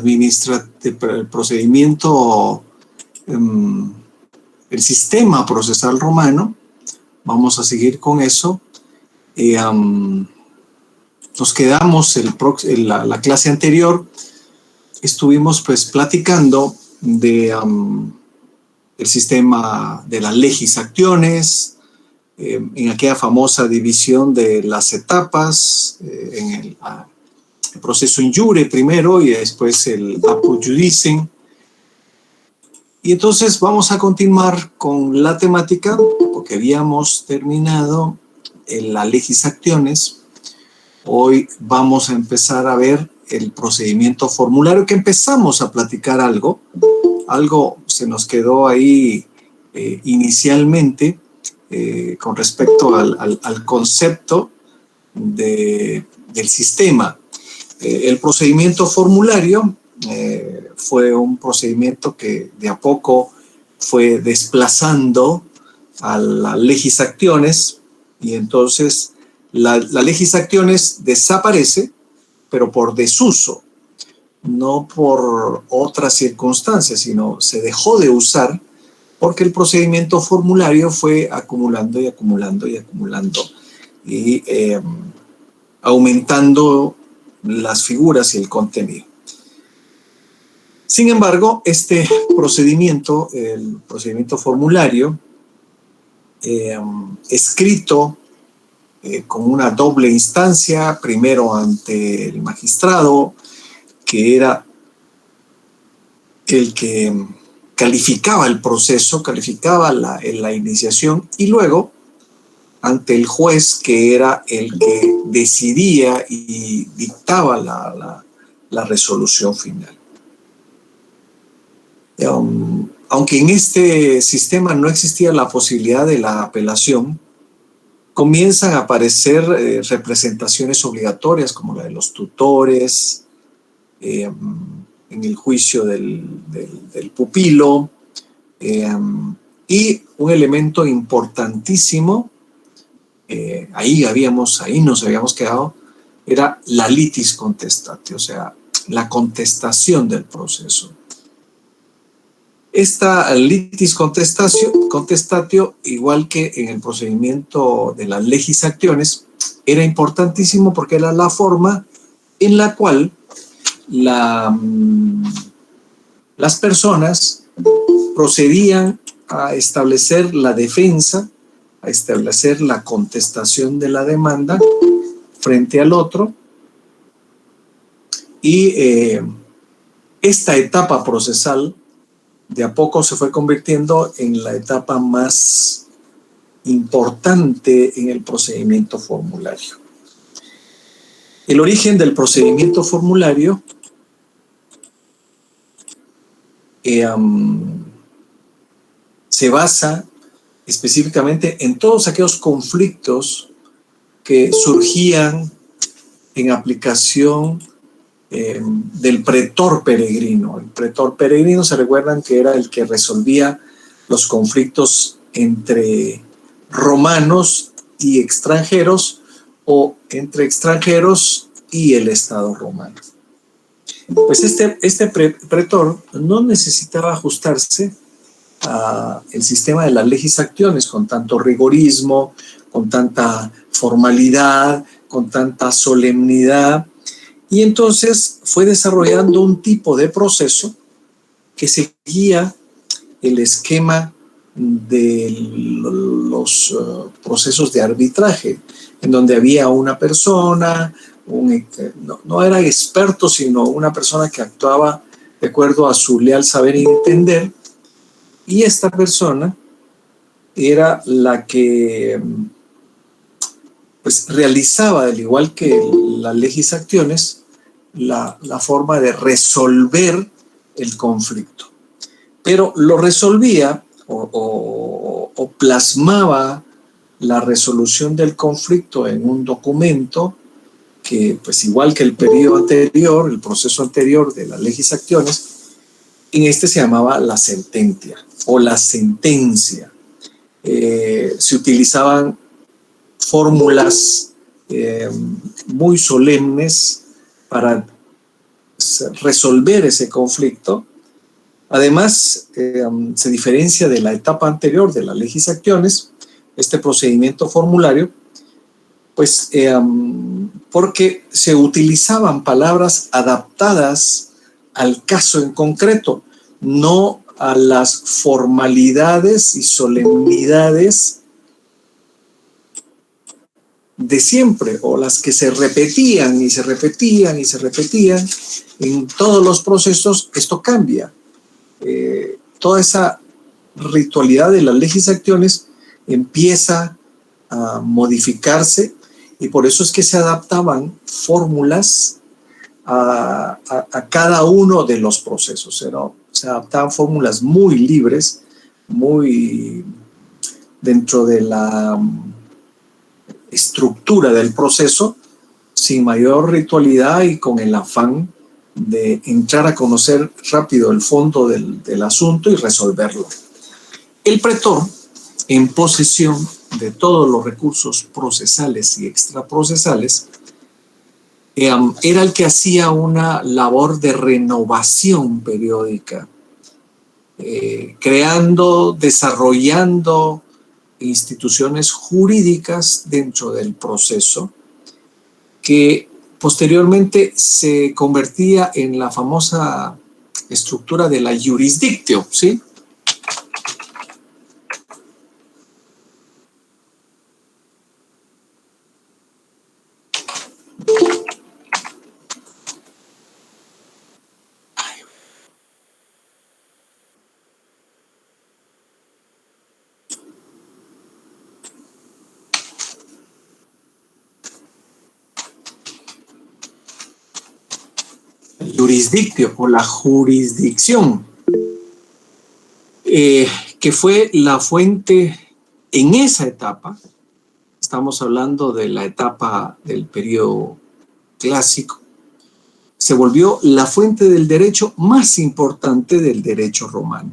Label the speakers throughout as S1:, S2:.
S1: el procedimiento, el sistema procesal romano. Vamos a seguir con eso. Nos quedamos la clase anterior, estuvimos pues platicando de el sistema de las legis actiones, en aquella famosa división de las etapas, en el proceso in iure primero y después el apud iudicem. Y entonces vamos a continuar con la temática, porque habíamos terminado en la legis actiones. Hoy vamos a empezar a ver el procedimiento formulario, que empezamos a platicar algo se nos quedó ahí inicialmente con respecto al concepto del sistema. El procedimiento formulario fue un procedimiento que de a poco fue desplazando a la legis actiones, y entonces la legis actiones desaparece, pero por desuso, no por otras circunstancias, sino se dejó de usar porque el procedimiento formulario fue acumulando y acumulando y acumulando y aumentando las figuras y el contenido. Sin embargo, este procedimiento, el procedimiento formulario, escrito con una doble instancia, primero ante el magistrado, que era el que calificaba el proceso, calificaba la iniciación, y luego ante el juez, que era el que decidía y dictaba la resolución final. Aunque en este sistema no existía la posibilidad de la apelación, comienzan a aparecer representaciones obligatorias como la de los tutores, en el juicio del pupilo, y un elemento importantísimo, ahí nos habíamos quedado, era la litis contestatio, o sea, la contestación del proceso. Esta litis contestatio, igual que en el procedimiento de las legis actiones, era importantísimo porque era la forma en la cual las personas procedían a establecer la defensa, a establecer la contestación de la demanda frente al otro, y esta etapa procesal de a poco se fue convirtiendo en la etapa más importante en el procedimiento formulario. El origen del procedimiento formulario se basa específicamente en todos aquellos conflictos que surgían en aplicación del pretor peregrino. El pretor peregrino, se recuerdan que era el que resolvía los conflictos entre romanos y extranjeros, o entre extranjeros y el Estado romano. Pues este pretor no necesitaba ajustarse al sistema de las legis actiones con tanto rigorismo, con tanta formalidad, con tanta solemnidad, y entonces fue desarrollando un tipo de proceso que seguía el esquema de los procesos de arbitraje, en donde había una persona, no era experto, sino una persona que actuaba de acuerdo a su leal saber y entender, y esta persona era la que pues realizaba, al igual que las legis actiones, la forma de resolver el conflicto. Pero lo resolvía o plasmaba la resolución del conflicto en un documento que, pues igual que el periodo anterior, el proceso anterior de las legis actiones, en este se llamaba la sententia o la sentencia. Se utilizaban fórmulas muy solemnes para pues, resolver ese conflicto. Además, se diferencia de la etapa anterior de las legis actiones, este procedimiento formulario, pues porque se utilizaban palabras adaptadas al caso en concreto, no a las formalidades y solemnidades de siempre, o las que se repetían y se repetían y se repetían en todos los procesos. Esto cambia. Toda esa ritualidad de las legis actiones empieza a modificarse, y por eso es que se adaptaban fórmulas a cada uno de los procesos, ¿no? Se adaptaban fórmulas muy libres, muy dentro de la estructura del proceso, sin mayor ritualidad y con el afán de entrar a conocer rápido el fondo del asunto y resolverlo. El pretor, en posesión de todos los recursos procesales y extraprocesales, era el que hacía una labor de renovación periódica, creando, desarrollando instituciones jurídicas dentro del proceso, que posteriormente se convertía en la famosa estructura de la jurisdictio, ¿sí? Jurisdictio o la jurisdicción, que fue la fuente en esa etapa. Estamos hablando de la etapa del periodo clásico. Se volvió la fuente del derecho más importante del derecho romano.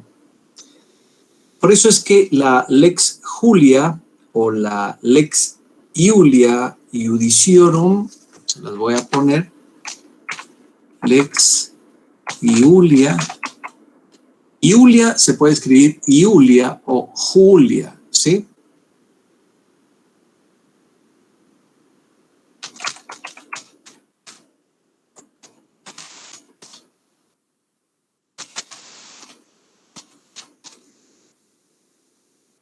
S1: Por eso es que la Lex Julia o la Lex Iulia Iudiciorum, se las voy a poner, Lex Iulia. Iulia se puede escribir Iulia o Julia, ¿sí?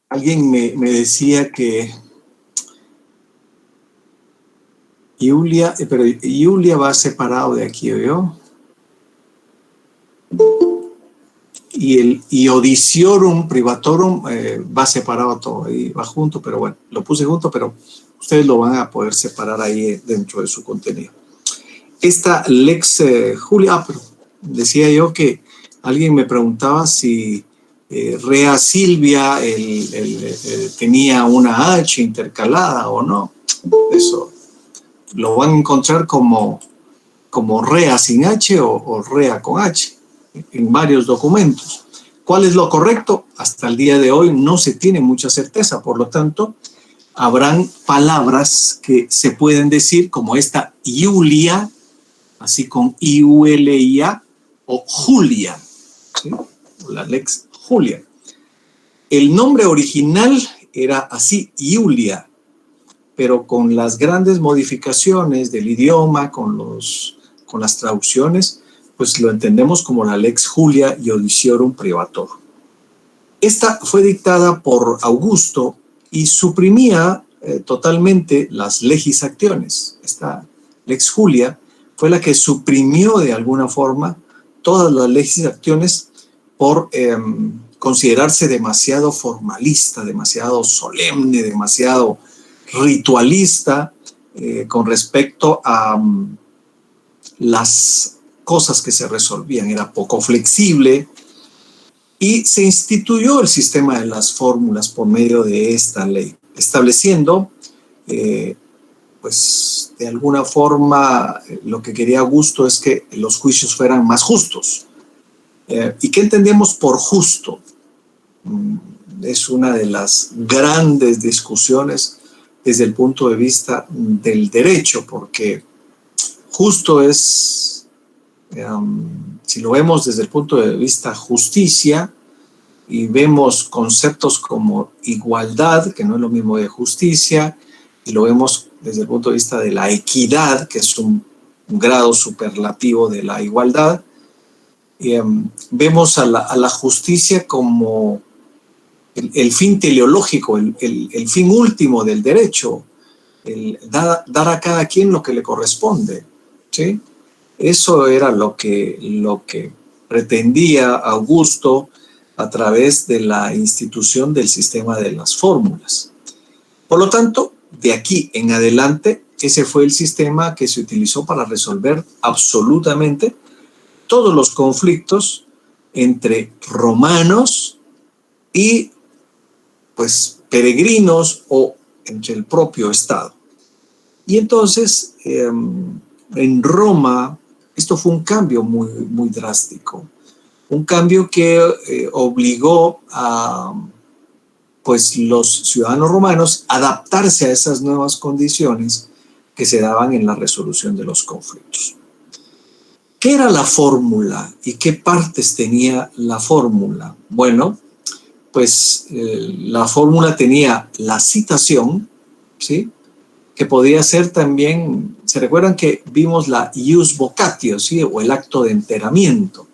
S1: Alguien me decía que Iulia, pero Iulia va separado de aquí, ¿veo? Y el Iudiciorum Privatorum va separado todo, ahí va junto, pero bueno, lo puse junto, pero ustedes lo van a poder separar ahí dentro de su contenido. Esta Lex Julia, pero decía yo que alguien me preguntaba si Rea Silvia tenía una H intercalada o no. Eso lo van a encontrar como Rea sin H o Rea con H en varios documentos. ¿Cuál es lo correcto? Hasta el día de hoy no se tiene mucha certeza, por lo tanto, habrán palabras que se pueden decir como esta Iulia, así con I-U-L-I-A, o Julia, ¿sí? O la Lex Julia. El nombre original era así, Iulia, pero con las grandes modificaciones del idioma, con las traducciones, pues lo entendemos como la Lex Julia Iudiciorum Privatorum. Esta fue dictada por Augusto y suprimía totalmente las legis actiones. Esta Lex Julia fue la que suprimió de alguna forma todas las legis actiones por considerarse demasiado formalista, demasiado solemne, demasiado ritualista con respecto a las cosas que se resolvían. Era poco flexible y se instituyó el sistema de las fórmulas por medio de esta ley, estableciendo pues de alguna forma lo que quería Augusto es que los juicios fueran más justos. ¿Y qué entendemos por justo? Es una de las grandes discusiones desde el punto de vista del derecho, porque justo es si lo vemos desde el punto de vista justicia, y vemos conceptos como igualdad, que no es lo mismo de justicia, y lo vemos desde el punto de vista de la equidad, que es un grado superlativo de la igualdad, vemos a la justicia como el fin teleológico, el fin último del derecho, el dar a cada quien lo que le corresponde, ¿sí? Eso era lo que pretendía Augusto a través de la institución del sistema de las fórmulas. Por lo tanto, de aquí en adelante, ese fue el sistema que se utilizó para resolver absolutamente todos los conflictos entre romanos y, pues, peregrinos o entre el propio Estado. Y entonces, en Roma, esto fue un cambio muy, muy drástico. Un cambio que obligó a, pues, los ciudadanos romanos a adaptarse a esas nuevas condiciones que se daban en la resolución de los conflictos. ¿Qué era la fórmula y qué partes tenía la fórmula? Bueno, pues la fórmula tenía la citación, ¿sí?, que podía ser también, ¿se recuerdan que vimos la ius vocatio, ¿sí?, o el acto de enteramiento?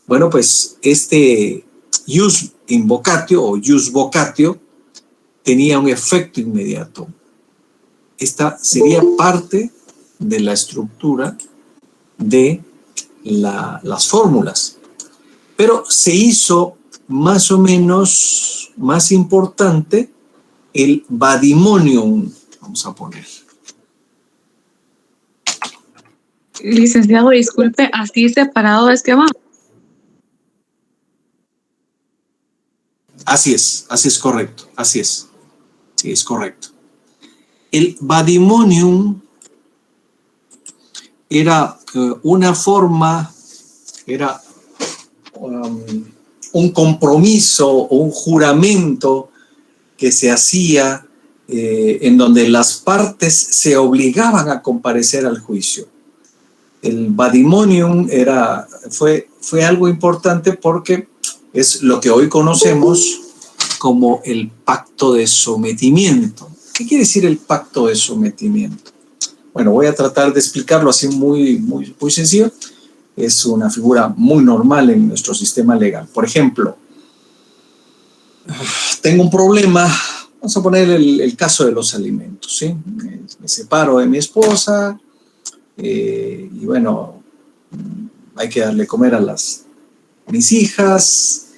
S1: Bueno, pues este ius invocatio o ius vocatio tenía un efecto inmediato. Esta sería parte de la estructura de las fórmulas. Pero se hizo más o menos más importante el vadimonium, vamos a poner.
S2: Licenciado, disculpe, ¿así separado es que va?
S1: Así es correcto, así es. Sí, es correcto. El vadimonium era una forma, era un compromiso o un juramento que se hacía en donde las partes se obligaban a comparecer al juicio. El vadimonium fue algo importante porque es lo que hoy conocemos como el pacto de sometimiento. ¿Qué quiere decir el pacto de sometimiento? Bueno, voy a tratar de explicarlo así muy, muy, muy sencillo. Es una figura muy normal en nuestro sistema legal. Por ejemplo, tengo un problema, vamos a poner el caso de los alimentos, ¿sí? Me separo de mi esposa y bueno, hay que darle comer a mis hijas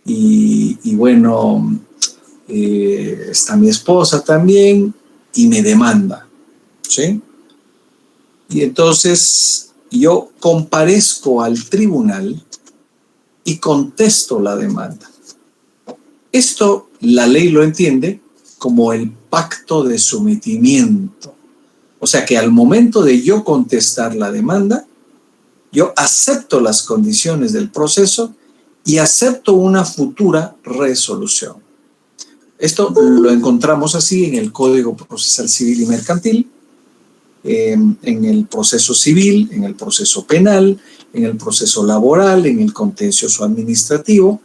S1: y bueno, está mi esposa también y me demanda, ¿sí? Y entonces yo comparezco al tribunal y contesto la demanda. Esto la ley lo entiende como el pacto de sometimiento. O sea que al momento de yo contestar la demanda, yo acepto las condiciones del proceso y acepto una futura resolución. Esto lo encontramos así en el Código Procesal Civil y Mercantil, en el proceso civil, en el proceso penal, en el proceso laboral, en el contencioso administrativo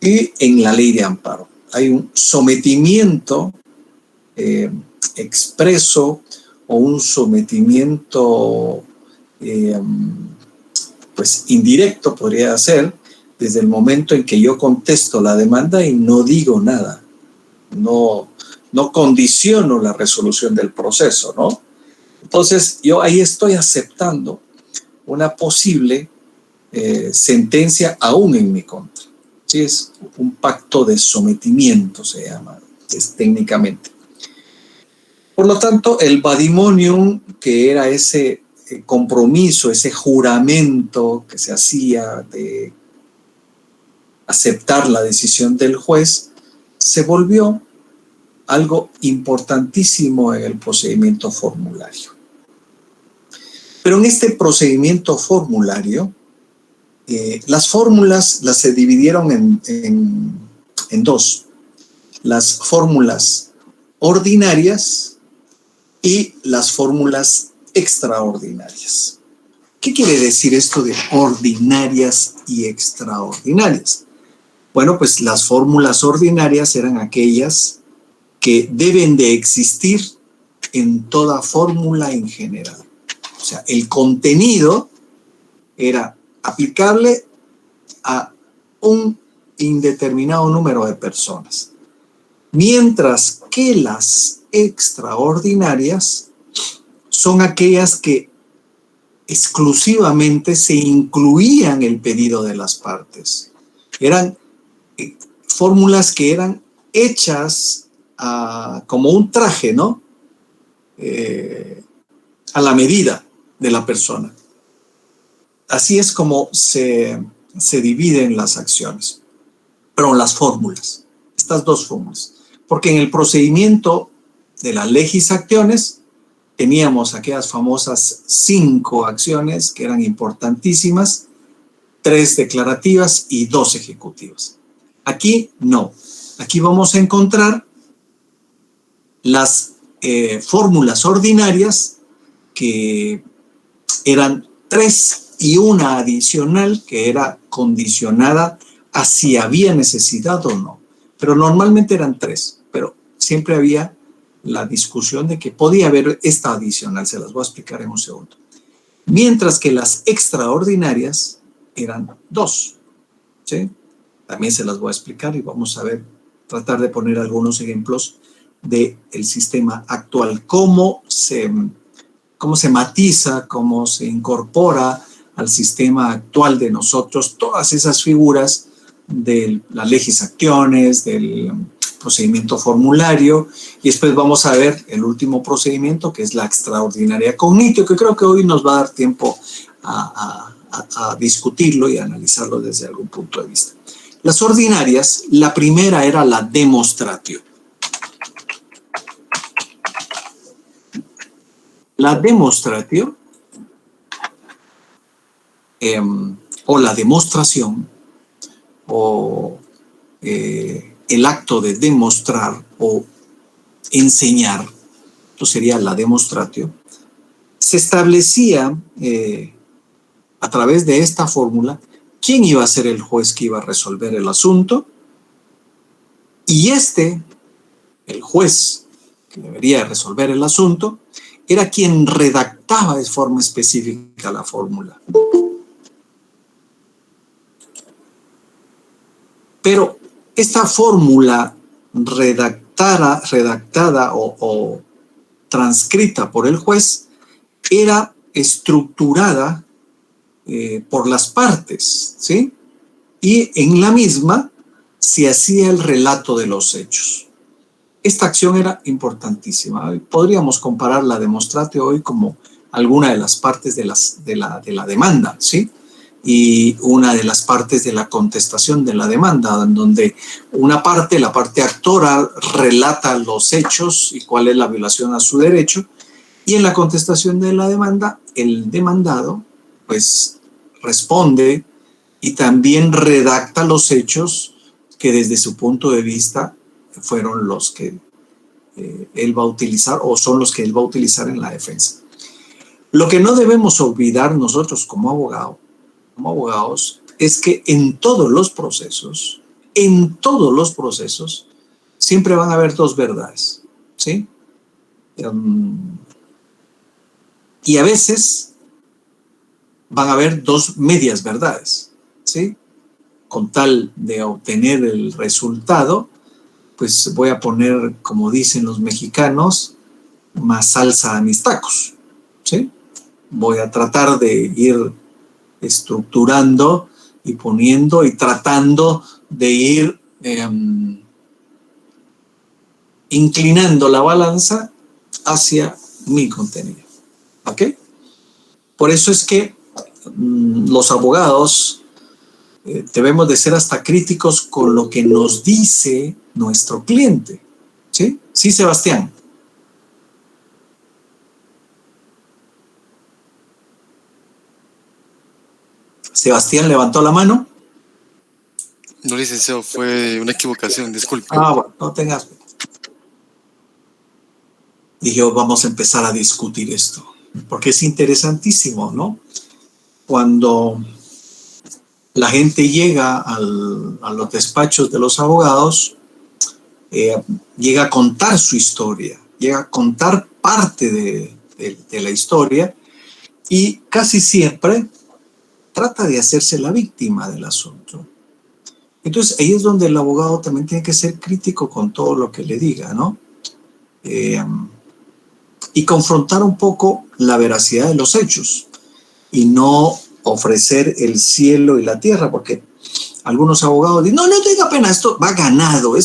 S1: y en la ley de amparo. Hay un sometimiento expreso o un sometimiento pues indirecto, podría ser, desde el momento en que yo contesto la demanda y no digo nada. No condiciono la resolución del proceso, ¿no? Entonces, yo ahí estoy aceptando una posible sentencia aún en mi contra. Sí, es un pacto de sometimiento, se llama técnicamente. Por lo tanto, el vadimonium, que era ese compromiso, ese juramento que se hacía de aceptar la decisión del juez, se volvió algo importantísimo en el procedimiento formulario. Pero en este procedimiento formulario, las fórmulas se dividieron en dos. Las fórmulas ordinarias y las fórmulas extraordinarias. ¿Qué quiere decir esto de ordinarias y extraordinarias? Bueno, pues las fórmulas ordinarias eran aquellas que deben de existir en toda fórmula en general. O sea, el contenido era aplicable a un indeterminado número de personas. Mientras que las extraordinarias son aquellas que exclusivamente se incluían el pedido de las partes. Eran fórmulas que eran hechas como un traje, ¿no? A la medida de la persona. Así es como se dividen las acciones, pero las fórmulas, estas dos fórmulas. Porque en el procedimiento de las legis actiones teníamos aquellas famosas 5 acciones que eran importantísimas, 3 declarativas y 2 ejecutivas. Aquí no. Aquí vamos a encontrar las fórmulas ordinarias, que eran 3 y una adicional que era condicionada a si había necesidad o no. Pero normalmente eran 3, pero siempre había la discusión de que podía haber esta adicional. Se las voy a explicar en un segundo. Mientras que las extraordinarias eran 2. ¿Sí? También se las voy a explicar y vamos a ver, tratar de poner algunos ejemplos del sistema actual, cómo se matiza, cómo se incorpora al sistema actual de nosotros todas esas figuras de las legis actiones, del procedimiento formulario, y después vamos a ver el último procedimiento, que es la extraordinaria cognitio, que creo que hoy nos va a dar tiempo a discutirlo y a analizarlo desde algún punto de vista. Las ordinarias, la primera era la demonstratio. La demonstratio, o la demostración, o el acto de demostrar o enseñar, esto sería la demonstratio, se establecía a través de esta fórmula quién iba a ser el juez que iba a resolver el asunto, y el juez que debería resolver el asunto, era quien redactaba de forma específica la fórmula. Pero esta fórmula redactada o transcrita por el juez era estructurada por las partes, ¿sí? Y en la misma se hacía el relato de los hechos. Esta acción era importantísima. Podríamos comparar la demonstratio hoy como alguna de las partes de la demanda, ¿sí? Y una de las partes de la contestación de la demanda, en donde una parte, la parte actora, relata los hechos y cuál es la violación a su derecho, y en la contestación de la demanda, el demandado, pues, responde y también redacta los hechos que desde su punto de vista fueron los que él va a utilizar o son los que él va a utilizar en la defensa. Lo que no debemos olvidar nosotros como abogados, es que en todos los procesos, siempre van a haber 2 verdades, ¿sí? Y a veces van a haber 2 medias verdades, ¿sí? Con tal de obtener el resultado, pues voy a poner, como dicen los mexicanos, más salsa a mis tacos, ¿sí? Voy a tratar de ir estructurando y poniendo y tratando de ir inclinando la balanza hacia mi contenido. ¿Ok? Por eso es que los abogados debemos de ser hasta críticos con lo que nos dice nuestro cliente. ¿Sí? Sí, Sebastián. Sebastián levantó la mano.
S3: No, licenciado, fue una equivocación, disculpe.
S1: Bueno, no tengas. Dije, vamos a empezar a discutir esto, porque es interesantísimo, ¿no? cuando la gente llega a los despachos de los abogados, llega a contar su historia, llega a contar parte de la historia y casi siempre trata de hacerse la víctima del asunto. Entonces ahí es donde el abogado también tiene que ser crítico con todo lo que le diga, ¿no? Y confrontar un poco la veracidad de los hechos y no ofrecer el cielo y la tierra, porque algunos abogados dicen, no tenga pena, esto va ganado,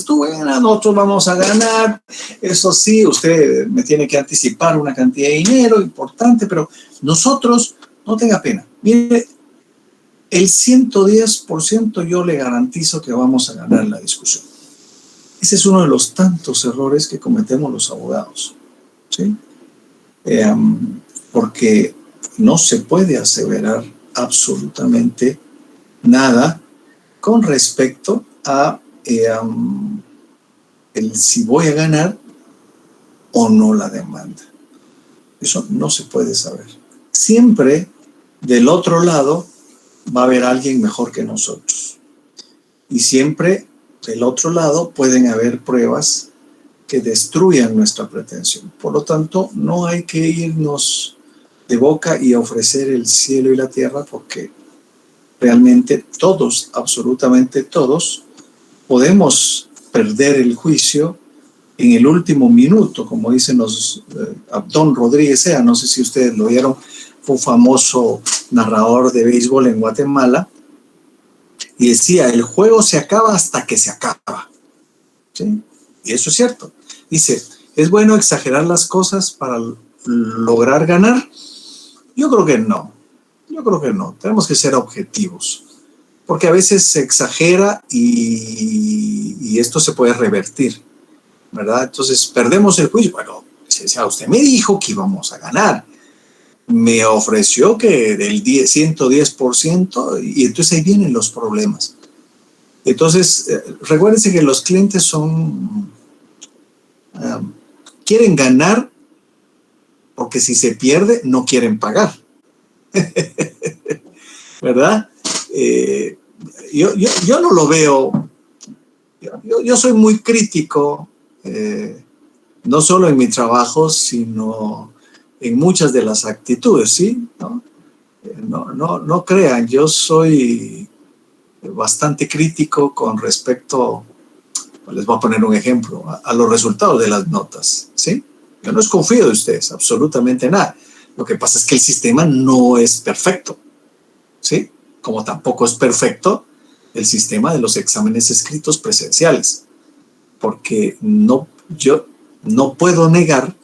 S1: nosotros vamos a ganar, eso sí, usted me tiene que anticipar una cantidad de dinero importante, pero nosotros, no tenga pena. Mire, el 110% yo le garantizo que vamos a ganar la discusión. Ese es uno de los tantos errores que cometemos los abogados, ¿sí? Porque no se puede aseverar absolutamente nada con respecto a el si voy a ganar o no la demanda. Eso no se puede saber. Siempre del otro lado va a haber alguien mejor que nosotros. Y siempre del otro lado pueden haber pruebas que destruyan nuestra pretensión. Por lo tanto, no hay que irnos de boca y ofrecer el cielo y la tierra, porque realmente todos, absolutamente todos, podemos perder el juicio en el último minuto, como dicen los Abdón Rodríguez Sea, no sé si ustedes lo vieron, fue un famoso narrador de béisbol en Guatemala, y decía, el juego se acaba hasta que se acaba, ¿sí? Y eso es cierto. Dice, ¿es bueno exagerar las cosas para lograr ganar? Yo creo que no. Tenemos que ser objetivos, porque a veces se exagera y esto se puede revertir, ¿verdad? Entonces perdemos el juicio. Bueno, usted me dijo que íbamos a ganar, me ofreció que del 110%, y entonces ahí vienen los problemas. Entonces, recuérdense que los clientes quieren ganar, porque si se pierde, no quieren pagar. ¿Verdad? Yo no lo veo. Yo soy muy crítico, no solo en mi trabajo, sino en muchas de las actitudes, ¿sí? No crean, yo soy bastante crítico con respecto, les voy a poner un ejemplo, a los resultados de las notas, ¿sí? Yo no desconfío de ustedes, absolutamente nada. Lo que pasa es que el sistema no es perfecto, ¿sí? Como tampoco es perfecto el sistema de los exámenes escritos presenciales, porque yo no puedo negar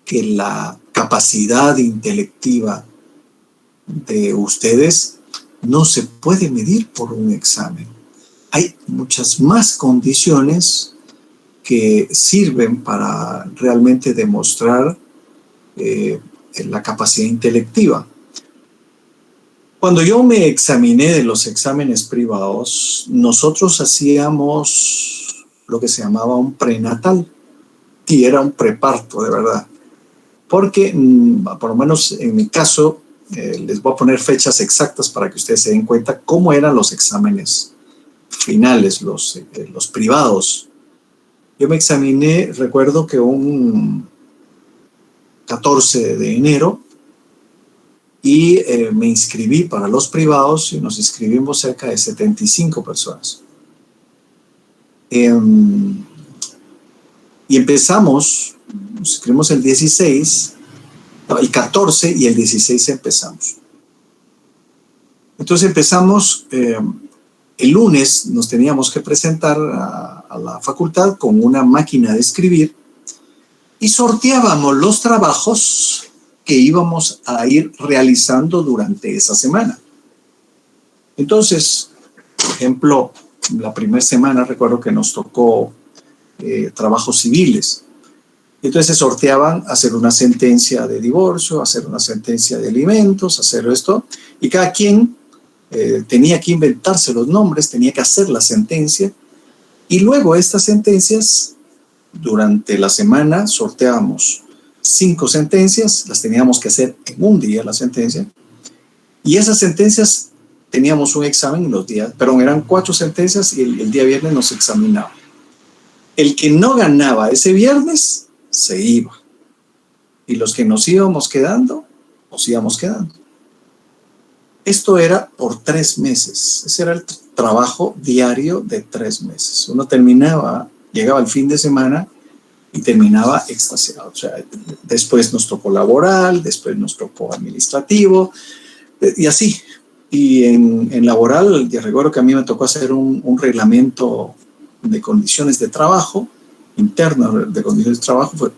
S1: que la capacidad intelectiva de ustedes no se puede medir por un examen. Hay muchas más condiciones que sirven para realmente demostrar la capacidad intelectiva. Cuando yo me examiné de los exámenes privados, nosotros hacíamos lo que se llamaba un prenatal, y era un preparto, de verdad. Porque, por lo menos en mi caso, les voy a poner fechas exactas para que ustedes se den cuenta cómo eran los exámenes finales, los privados. Yo me examiné, recuerdo que un 14 de enero, y me inscribí para los privados, y nos inscribimos cerca de 75 personas. Y empezamos, nos inscribimos el 16, el 14 y el 16 empezamos. Entonces empezamos, el lunes nos teníamos que presentar a la facultad con una máquina de escribir y sorteábamos los trabajos que íbamos a ir realizando durante esa semana. Entonces, por ejemplo, la primera semana recuerdo que nos tocó trabajos civiles. Entonces se sorteaban hacer una sentencia de divorcio, hacer una sentencia de alimentos, hacer esto, y cada quien tenía que inventarse los nombres, tenía que hacer la sentencia, y luego estas sentencias, durante la semana sorteábamos 5 sentencias, las teníamos que hacer en un día la sentencia, Y esas sentencias, teníamos un examen los días, pero eran 4 sentencias y el día viernes nos examinaba. El que no ganaba ese viernes, se iba. Y los que nos íbamos quedando, nos íbamos quedando. Esto era por 3 meses. Ese era el trabajo diario de 3 meses. Uno terminaba, llegaba el fin de semana y terminaba extasiado. O sea, después nos tocó laboral, después nos tocó administrativo, y así. Y en laboral, yo recuerdo que a mí me tocó hacer un reglamento de condiciones de trabajo, interno de condiciones de trabajo, fue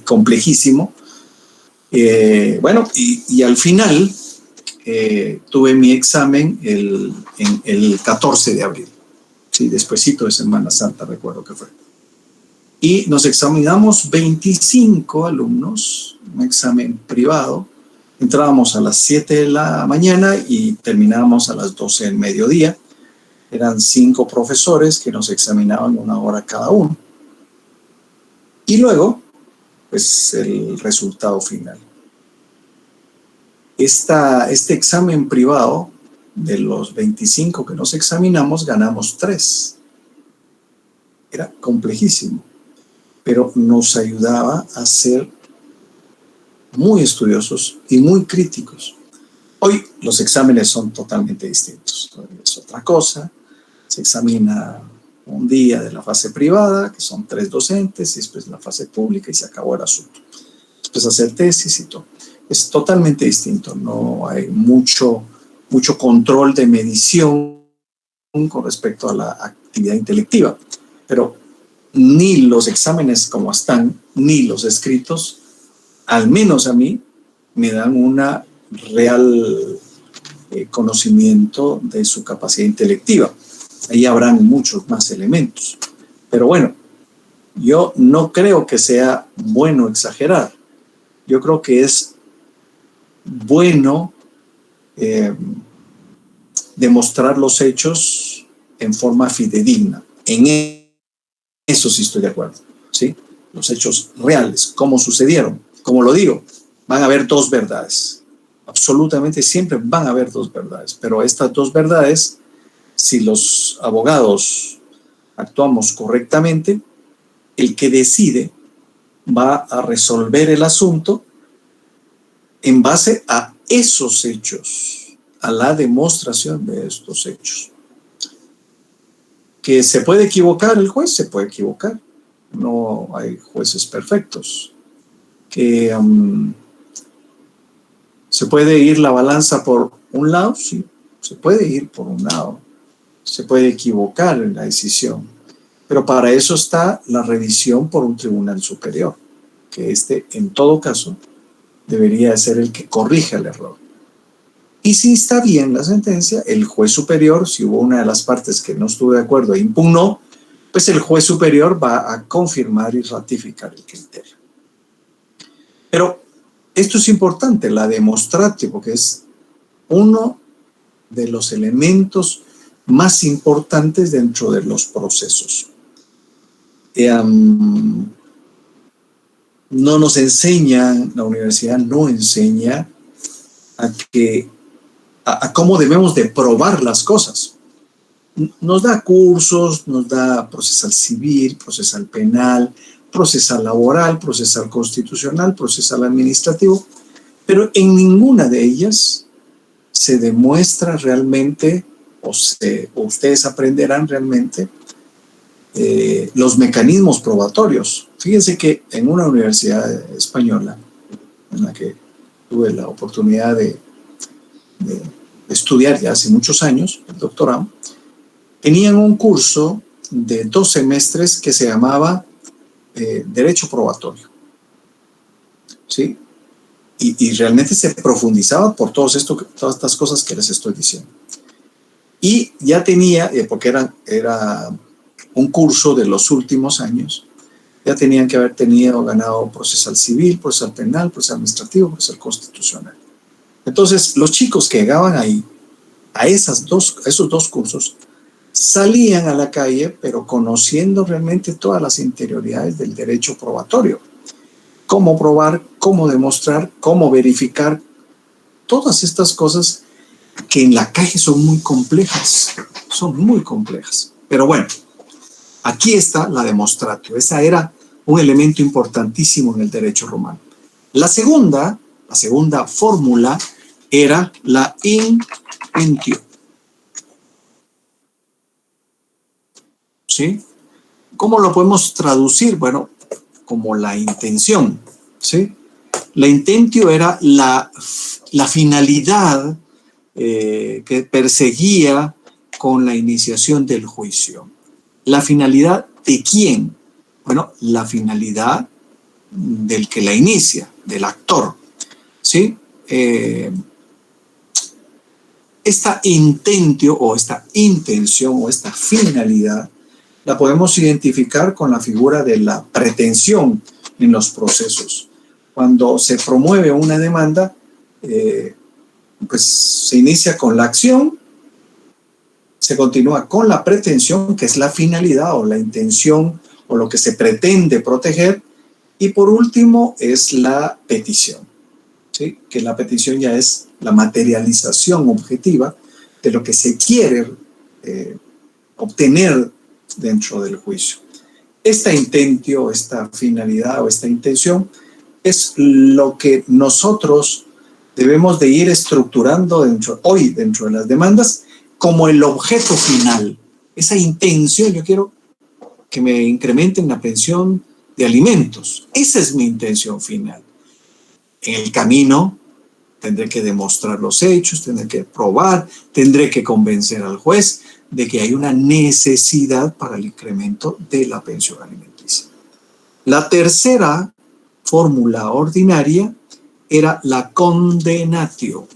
S1: complejísimo. Bueno, y al final tuve mi examen el 14 de abril, sí, despuesito de Semana Santa, recuerdo que fue. Y nos examinamos 25 alumnos, un examen privado. Entrábamos a las 7 de la mañana y terminábamos a las 12 del mediodía. Eran 5 profesores que nos examinaban 1 hora cada uno. Y luego, pues el resultado final. Este examen privado, de los 25 que nos examinamos, ganamos 3. Era complejísimo, pero nos ayudaba a ser muy estudiosos y muy críticos. Hoy los exámenes son totalmente distintos. Es otra cosa. Se examina un día de la fase privada, que son 3 docentes, y después la fase pública y se acabó el asunto. Después hacer tesis y todo. Es totalmente distinto. No hay mucho control de medición con respecto a la actividad intelectiva. Pero ni los exámenes como están, ni los escritos, al menos a mí, me dan una real conocimiento de su capacidad intelectiva. Ahí habrán muchos más elementos. Pero bueno, yo no creo que sea bueno exagerar. Yo creo que es bueno demostrar los hechos en forma fidedigna. En eso sí estoy de acuerdo, ¿sí? Los hechos reales, cómo sucedieron. Como lo digo, van a haber 2 verdades. Absolutamente siempre van a haber 2 verdades. Pero estas 2 verdades, si los abogados actuamos correctamente, el que decide va a resolver el asunto en base a esos hechos, a la demostración de estos hechos. ¿Que se puede equivocar el juez? Se puede equivocar. No hay jueces perfectos. Que se puede ir la balanza por un lado, sí, se puede ir por un lado. Se puede equivocar en la decisión. Pero para eso está la revisión por un tribunal superior, que en todo caso, debería ser el que corrija el error. Y si está bien la sentencia, el juez superior, si hubo una de las partes que no estuvo de acuerdo e impugnó, pues el juez superior va a confirmar y ratificar el criterio. Pero esto es importante, la demostración, porque es uno de los elementos más importantes dentro de los procesos. No nos enseña, la universidad no enseña a cómo debemos de probar las cosas. Nos da cursos, nos da procesal civil, procesal penal, procesal laboral, procesal constitucional, procesal administrativo, pero en ninguna de ellas se demuestra realmente, o ustedes aprenderán realmente, los mecanismos probatorios. Fíjense que en una universidad española, en la que tuve la oportunidad de estudiar ya hace muchos años, el doctorado, tenían un curso de 2 semestres que se llamaba Derecho Probatorio, ¿sí? Y realmente se profundizaba por todas estas cosas que les estoy diciendo. Y ya tenía, porque era un curso de los últimos años, ya tenían que haber ganado procesal civil, procesal penal, procesal administrativo, procesal constitucional. Entonces, los chicos que llegaban ahí, a esos 2 cursos, salían a la calle, pero conociendo realmente todas las interioridades del derecho probatorio. Cómo probar, cómo demostrar, cómo verificar, todas estas cosas que en la calle son muy complejas. Pero bueno, aquí está la demonstratio. Esa era un elemento importantísimo en el derecho romano. La segunda fórmula era la intentio. ¿Sí? ¿Cómo lo podemos traducir? Bueno, como la intención. ¿Sí? La intentio era la finalidad que perseguía con la iniciación del juicio. ¿La finalidad de quién? Bueno, la finalidad del que la inicia, del actor. ¿Sí? Esta intentio o esta intención o esta finalidad la podemos identificar con la figura de la pretensión en los procesos. Cuando se promueve una demanda, pues se inicia con la acción, se continúa con la pretensión, que es la finalidad o la intención o lo que se pretende proteger, y por último es la petición, ¿sí? Que la petición ya es la materialización objetiva de lo que se quiere obtener dentro del juicio. Esta intentio, esta finalidad o esta intención es lo que nosotros debemos de ir estructurando hoy dentro de las demandas como el objeto final. Esa intención, yo quiero que me incrementen la pensión de alimentos. Esa es mi intención final. En el camino tendré que demostrar los hechos, tendré que probar, tendré que convencer al juez de que hay una necesidad para el incremento de la pensión alimenticia. La tercera fórmula ordinaria era la condenatio.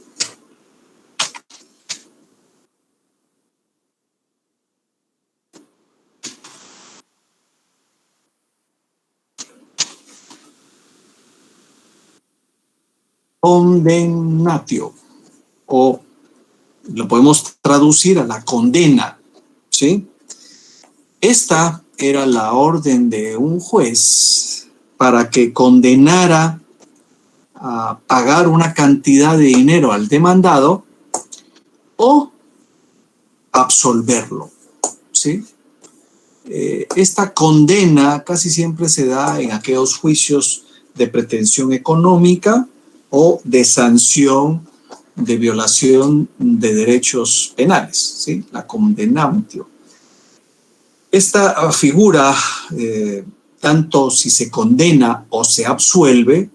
S1: Condenatio, o lo podemos traducir a la condena, ¿sí? Esta era la orden de un juez para que condenara a pagar una cantidad de dinero al demandado o absolverlo, ¿sí? Esta condena casi siempre se da en aquellos juicios de pretensión económica o de sanción de violación de derechos penales, ¿sí? La condenatio. Esta figura, tanto si se condena o se absuelve,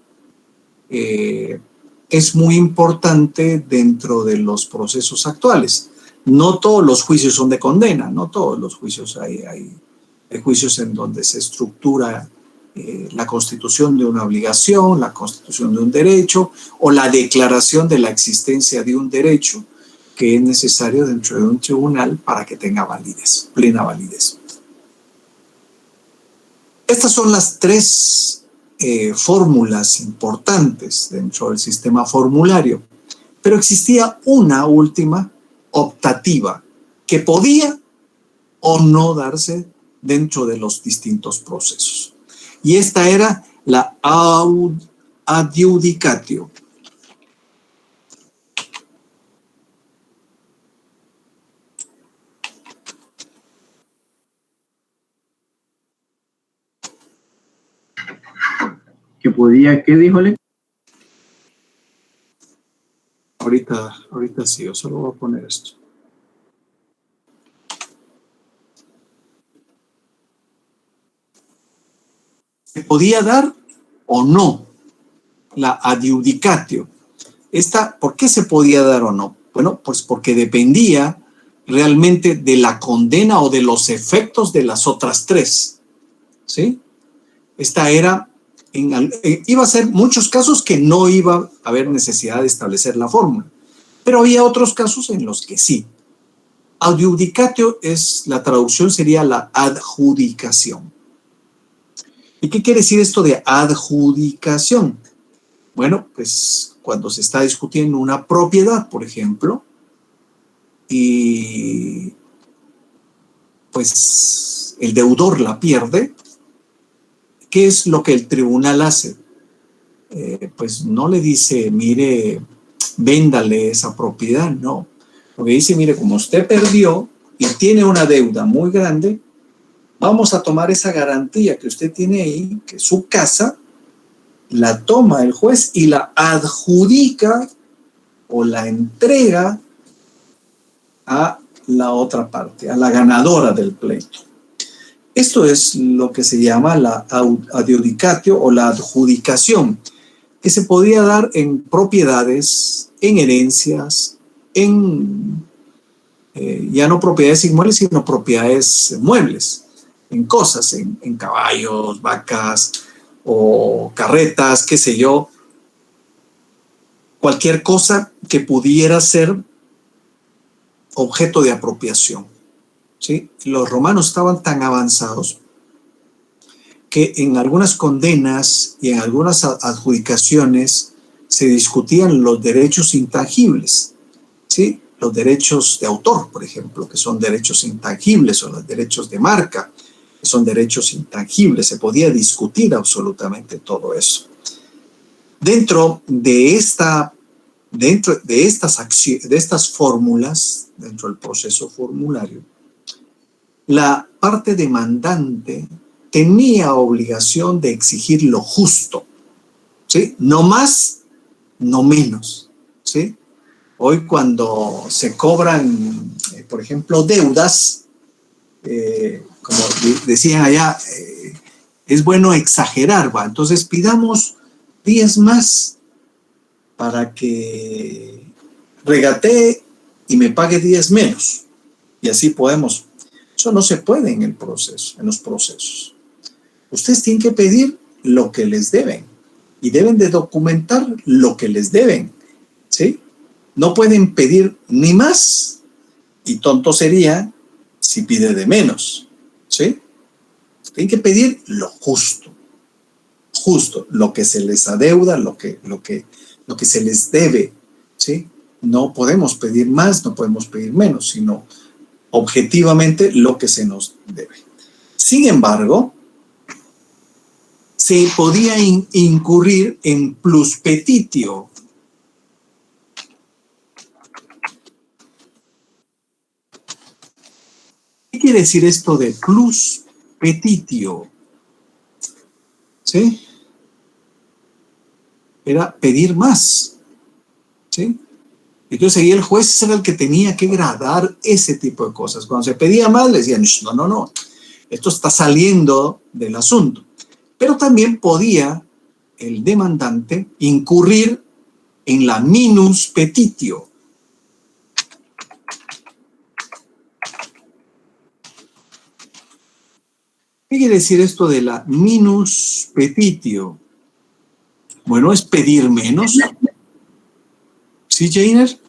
S1: es muy importante dentro de los procesos actuales. No todos los juicios son de condena, no todos los juicios hay juicios en donde se estructura la constitución de una obligación, la constitución de un derecho o la declaración de la existencia de un derecho que es necesario dentro de un tribunal para que tenga validez, plena validez. Estas son las tres fórmulas importantes dentro del sistema formulario, pero existía una última optativa que podía o no darse dentro de los distintos procesos. Y esta era la adjudicatio.
S4: ¿Que podía qué, díjole?
S1: Ahorita sí, yo solo voy a poner esto. ¿Se podía dar o no la adjudicatio? ¿Por qué se podía dar o no? Bueno, pues porque dependía realmente de la condena o de los efectos de las otras tres, ¿sí? Esta era, iba a ser muchos casos que no iba a haber necesidad de establecer la fórmula, pero había otros casos en los que sí. Adjudicatio la traducción sería la adjudicación. ¿Y qué quiere decir esto de adjudicación? Bueno, pues cuando se está discutiendo una propiedad, por ejemplo, y pues el deudor la pierde, ¿qué es lo que el tribunal hace? Pues no le dice, mire, véndale esa propiedad, no. Porque dice, mire, como usted perdió y tiene una deuda muy grande, vamos a tomar esa garantía que usted tiene ahí, que su casa, la toma el juez y la adjudica o la entrega a la otra parte, a la ganadora del pleito. Esto es lo que se llama la adjudicatio o la adjudicación, que se podía dar en propiedades, en herencias, en ya no propiedades inmuebles, sino propiedades muebles, en cosas, en caballos, vacas o carretas, qué sé yo, cualquier cosa que pudiera ser objeto de apropiación. ¿Sí? Los romanos estaban tan avanzados que en algunas condenas y en algunas adjudicaciones se discutían los derechos intangibles, ¿sí? Los derechos de autor, por ejemplo, que son derechos intangibles, o los derechos de marca, que son derechos intangibles. Se podía discutir absolutamente todo eso. Dentro de estas fórmulas, dentro del proceso formulario, la parte demandante tenía obligación de exigir lo justo, ¿sí? No más, no menos, ¿sí? Hoy cuando se cobran, por ejemplo, deudas, como decían allá, es bueno exagerar, ¿va? Entonces pidamos días más para que regatee y me pague 10 menos. Y así podemos. Eso no se puede en el proceso, en los procesos. Ustedes tienen que pedir lo que les deben y deben de documentar lo que les deben, ¿sí? No pueden pedir ni más y tonto sería si pide de menos, ¿sí? Tienen que pedir lo justo, lo que se les adeuda, lo que se les debe, ¿sí? No podemos pedir más, no podemos pedir menos, sino objetivamente lo que se nos debe. Sin embargo, se podía incurrir en plus petitio. ¿Qué quiere decir esto de plus petitio? ¿Sí? Era pedir más, ¿sí? Entonces ahí el juez era el que tenía que gradar ese tipo de cosas. Cuando se pedía más, le decían, no, esto está saliendo del asunto. Pero también podía el demandante incurrir en la minus petitio. ¿Qué quiere decir esto de la minus petitio? Bueno, es pedir menos. ¿Sí, Jainer?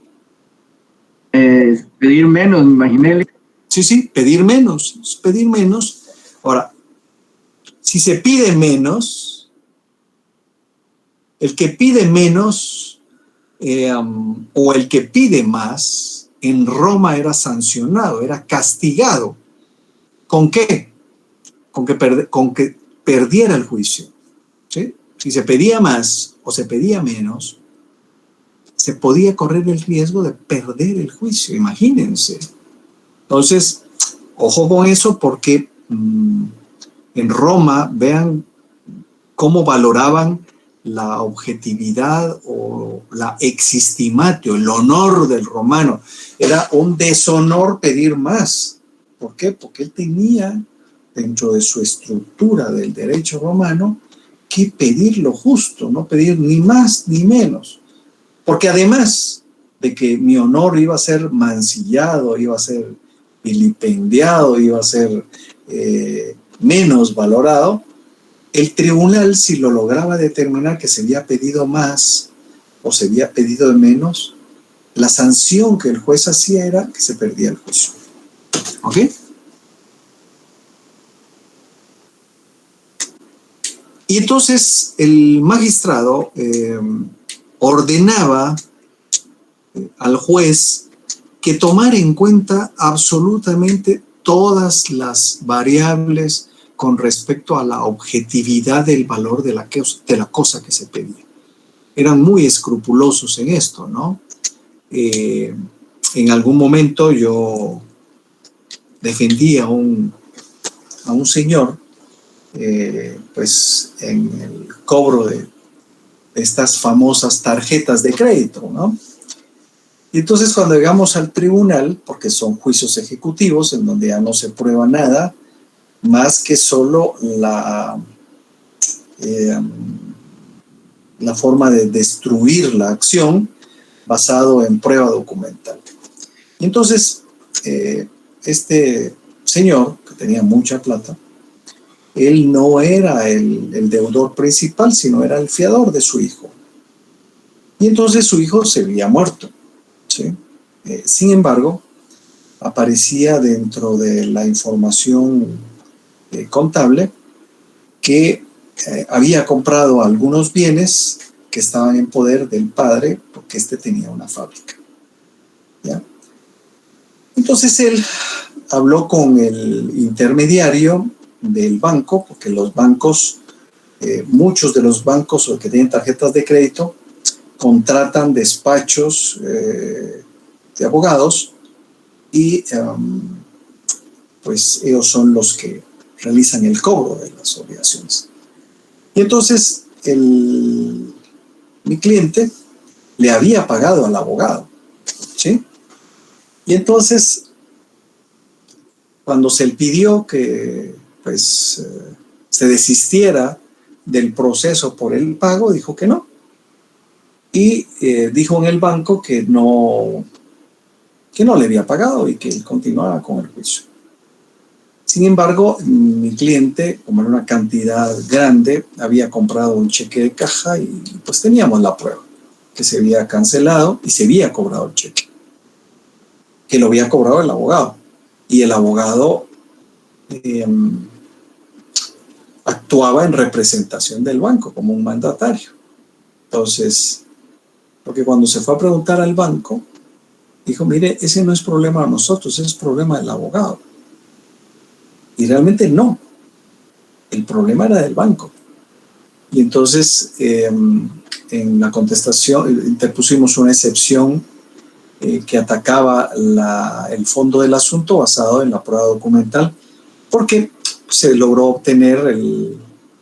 S4: Pedir menos, imaginéle.
S1: Sí, pedir menos. Es pedir menos. Ahora, si se pide menos, el que pide menos o el que pide más, en Roma era sancionado, era castigado. ¿Con qué? Con que perdiera el juicio, ¿sí? Si se pedía más o se pedía menos, se podía correr el riesgo de perder el juicio, imagínense. Entonces, ojo con eso porque en Roma, vean cómo valoraban la objetividad o la existimatio, el honor del romano. Era un deshonor pedir más. ¿Por qué? Porque él tenía, dentro de su estructura del derecho romano, que pedir lo justo, no pedir ni más ni menos. Porque además de que mi honor iba a ser mancillado, iba a ser vilipendiado, iba a ser menos valorado, el tribunal, si lo lograba determinar que se había pedido más o se había pedido de menos, la sanción que el juez hacía era que se perdía el juicio. ¿Ok? Y entonces el magistrado ordenaba al juez que tomara en cuenta absolutamente todas las variables con respecto a la objetividad del valor de la cosa que se pedía. Eran muy escrupulosos en esto, ¿no? en algún momento yo defendí a un señor, pues en el cobro de estas famosas tarjetas de crédito, ¿no? Y entonces cuando llegamos al tribunal, porque son juicios ejecutivos en donde ya no se prueba nada, más que solo la forma de destruir la acción basado en prueba documental. Y entonces, este señor, que tenía mucha plata, él no era el deudor principal, sino era el fiador de su hijo. Y entonces su hijo se había muerto, ¿sí? Sin embargo, aparecía dentro de la información contable que había comprado algunos bienes que estaban en poder del padre, porque este tenía una fábrica, ¿ya? Entonces él habló con el intermediario del banco, porque los bancos, muchos de los bancos que tienen tarjetas de crédito, contratan despachos de abogados y pues ellos son los que realizan el cobro de las obligaciones. Y entonces mi cliente le había pagado al abogado, ¿sí? Y entonces, cuando se le pidió que pues, se desistiera del proceso por el pago, dijo que no. Y dijo en el banco que no le había pagado y que él continuaba con el juicio. Sin embargo, mi cliente, como era una cantidad grande, había comprado un cheque de caja y pues teníamos la prueba que se había cancelado y se había cobrado el cheque, que lo había cobrado el abogado. Y el abogado actuaba en representación del banco como un mandatario. Entonces, porque cuando se fue a preguntar al banco, dijo, mire, ese no es problema de nosotros, ese es problema del abogado. Y realmente no. El problema era del banco. Y entonces, en la contestación, interpusimos una excepción que atacaba el fondo del asunto basado en la prueba documental, porque se logró obtener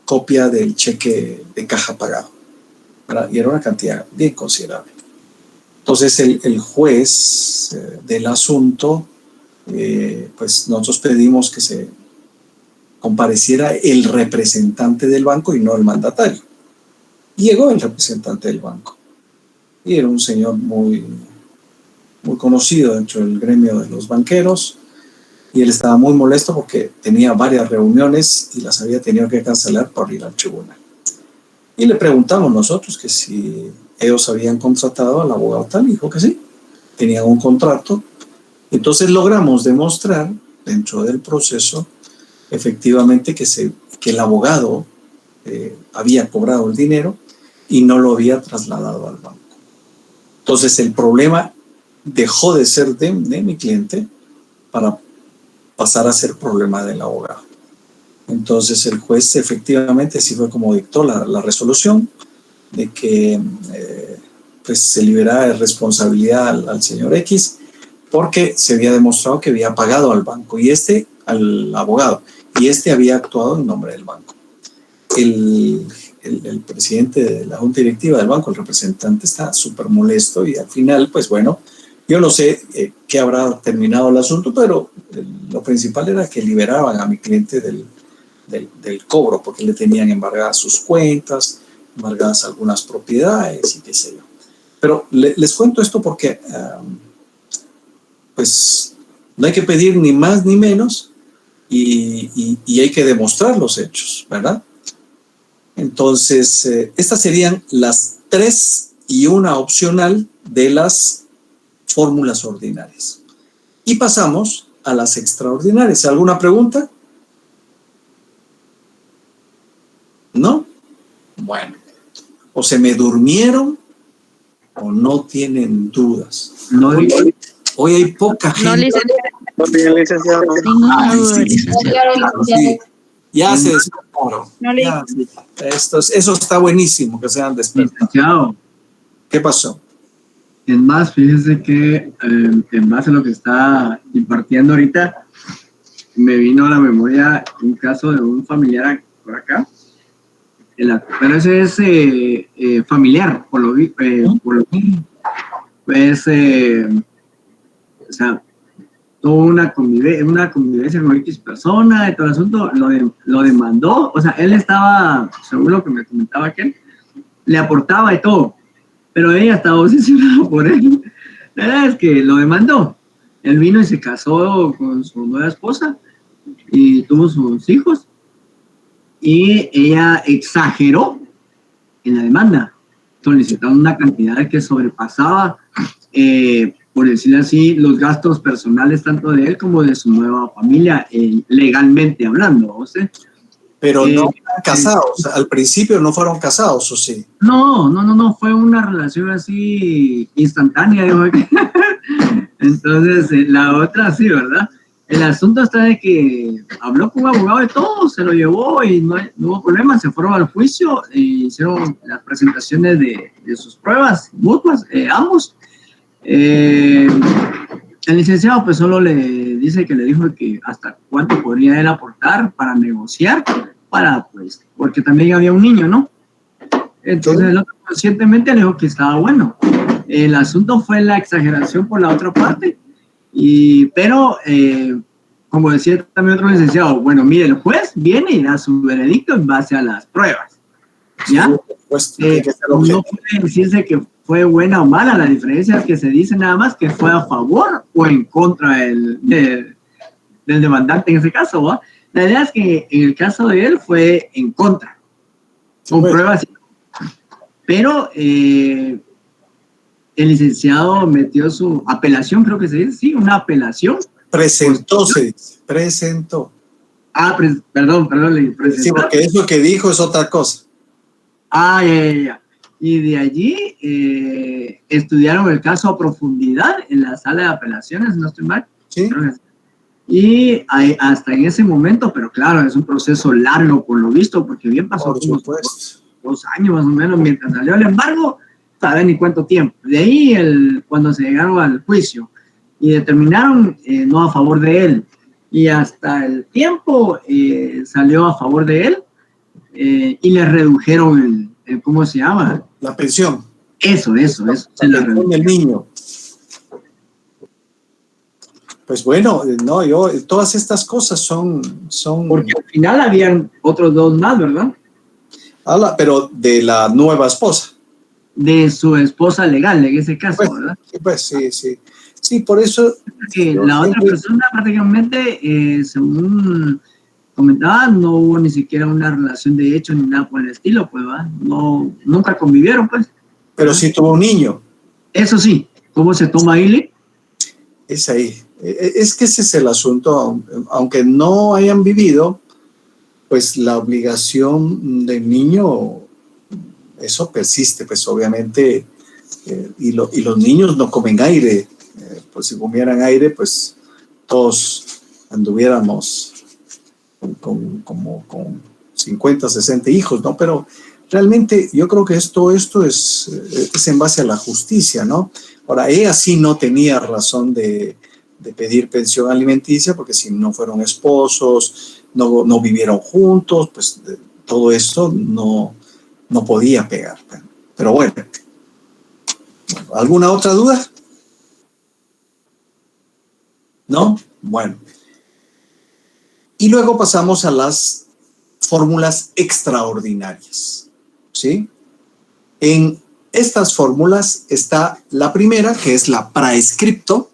S1: copia del cheque de caja pagado, ¿verdad? Y era una cantidad bien considerable. Entonces, el juez del asunto, pues nosotros pedimos que se compareciera el representante del banco y no el mandatario. Y llegó el representante del banco. Y era un señor muy conocido dentro del gremio de los banqueros. Y él estaba muy molesto porque tenía varias reuniones y las había tenido que cancelar por ir al tribunal. Y le preguntamos nosotros que si ellos habían contratado al abogado tal, dijo que sí, tenían un contrato. Entonces logramos demostrar dentro del proceso efectivamente que el abogado había cobrado el dinero y no lo había trasladado al banco. Entonces el problema dejó de ser de mi cliente para pasar a ser problema del abogado. Entonces el juez efectivamente así fue como dictó la resolución de que pues se liberara de responsabilidad al señor X porque se había demostrado que había pagado al banco y al abogado, y había actuado en nombre del banco. El presidente de la junta directiva del banco, el representante, está súper molesto y al final, pues bueno, yo no sé qué habrá terminado el asunto, pero lo principal era que liberaban a mi cliente del cobro, porque le tenían embargadas sus cuentas, embargadas algunas propiedades y qué sé yo. Pero les cuento esto porque pues no hay que pedir ni más ni menos y hay que demostrar los hechos, ¿verdad? Entonces, estas serían las 3 y una opcional de las fórmulas ordinarias. Y pasamos a las extraordinarias. ¿Alguna pregunta? ¿No? Bueno, o se me durmieron o no tienen dudas.
S4: No,
S1: Hoy hay poca gente.
S2: No, licenciado.
S5: Ninguna duda,
S1: Sí.
S5: licenciado.
S1: Sí. Ya se despertaron. Ya, sí. Eso está buenísimo, que sean despertados.
S4: licenciado,
S1: ¿Qué pasó?
S4: Es más, fíjese que en base a lo que está impartiendo ahorita, me vino a la memoria un caso de un familiar por acá. Pero ese es familiar, por lo pues, o sea, tuvo una convivencia con X persona y todo el asunto, lo demandó. O sea, él estaba, según lo que me comentaba aquel, le aportaba y todo, pero ella estaba obsesionada por él. La verdad es que lo demandó. Él vino y se casó con su nueva esposa y tuvo sus hijos, y ella exageró en la demanda, solicitando una cantidad que sobrepasaba, por decirlo así, los gastos personales tanto de él como de su nueva familia, legalmente hablando, ¿o sea?
S1: Pero no eran casados, al principio no fueron casados, ¿o sí?
S4: No, fue una relación así instantánea, digo. Entonces, la otra sí, ¿verdad? El asunto está de que habló con un abogado de todo, se lo llevó y no hubo problema, se fueron al juicio, hicieron las presentaciones de sus pruebas mutuas, ambos. El licenciado pues solo le dice que le dijo que hasta cuánto podría él aportar para negociar, pues, porque también había un niño, ¿no? Entonces el otro conscientemente le dijo que estaba bueno. El asunto fue la exageración por la otra parte, pero como decía también otro licenciado, bueno, mire, el juez viene y da su veredicto en base a las pruebas, ¿ya?
S1: Pues,
S4: no puede decirse que fue buena o mala, la diferencia es que se dice nada más que fue a favor o en contra del demandante en ese caso, ¿va? La idea es que en el caso de él fue en contra, con pruebas. Pero el licenciado metió su apelación, creo que se dice, sí, una apelación.
S1: Presentó.
S4: Perdón, le presentó.
S1: Sí, porque eso que dijo es otra cosa.
S4: Ya. Y de allí estudiaron el caso a profundidad en la sala de apelaciones, no estoy mal.
S1: Sí.
S4: Y hasta en ese momento, pero claro, es un proceso largo por lo visto, porque bien pasó como 2 años más o menos mientras salió el embargo, saben ni cuánto tiempo. De ahí, cuando se llegaron al juicio y determinaron no a favor de él, y hasta el tiempo salió a favor de él, y le redujeron ¿cómo se llama?
S1: La pensión.
S4: Eso.
S1: Se la pensión del niño. Pues bueno, todas estas cosas son...
S4: Porque al final habían otros 2 más, ¿verdad?
S1: Pero de la nueva esposa.
S4: De su esposa legal, en ese caso, ¿verdad?
S1: Sí. Sí, por eso...
S4: la otra persona prácticamente, según comentaba, no hubo ni siquiera una relación de hecho ni nada por el estilo, pues, ¿verdad? No, nunca convivieron, pues.
S1: Pero sí tuvo un niño.
S4: Eso sí, ¿cómo se toma ahí?
S1: Es ahí. Es que ese es el asunto, aunque no hayan vivido, pues la obligación del niño, eso persiste, pues obviamente, y los niños no comen aire, pues si comieran aire, pues todos anduviéramos con 50, 60 hijos, ¿no? Pero realmente yo creo que esto es en base a la justicia, ¿no? Ahora, ella sí no tenía razón de pedir pensión alimenticia, porque si no fueron esposos, no vivieron juntos, pues todo esto no podía pegar. Pero bueno, ¿alguna otra duda? ¿No? Bueno. Y luego pasamos a las fórmulas extraordinarias, ¿sí? En estas fórmulas está la primera, que es la praescripto.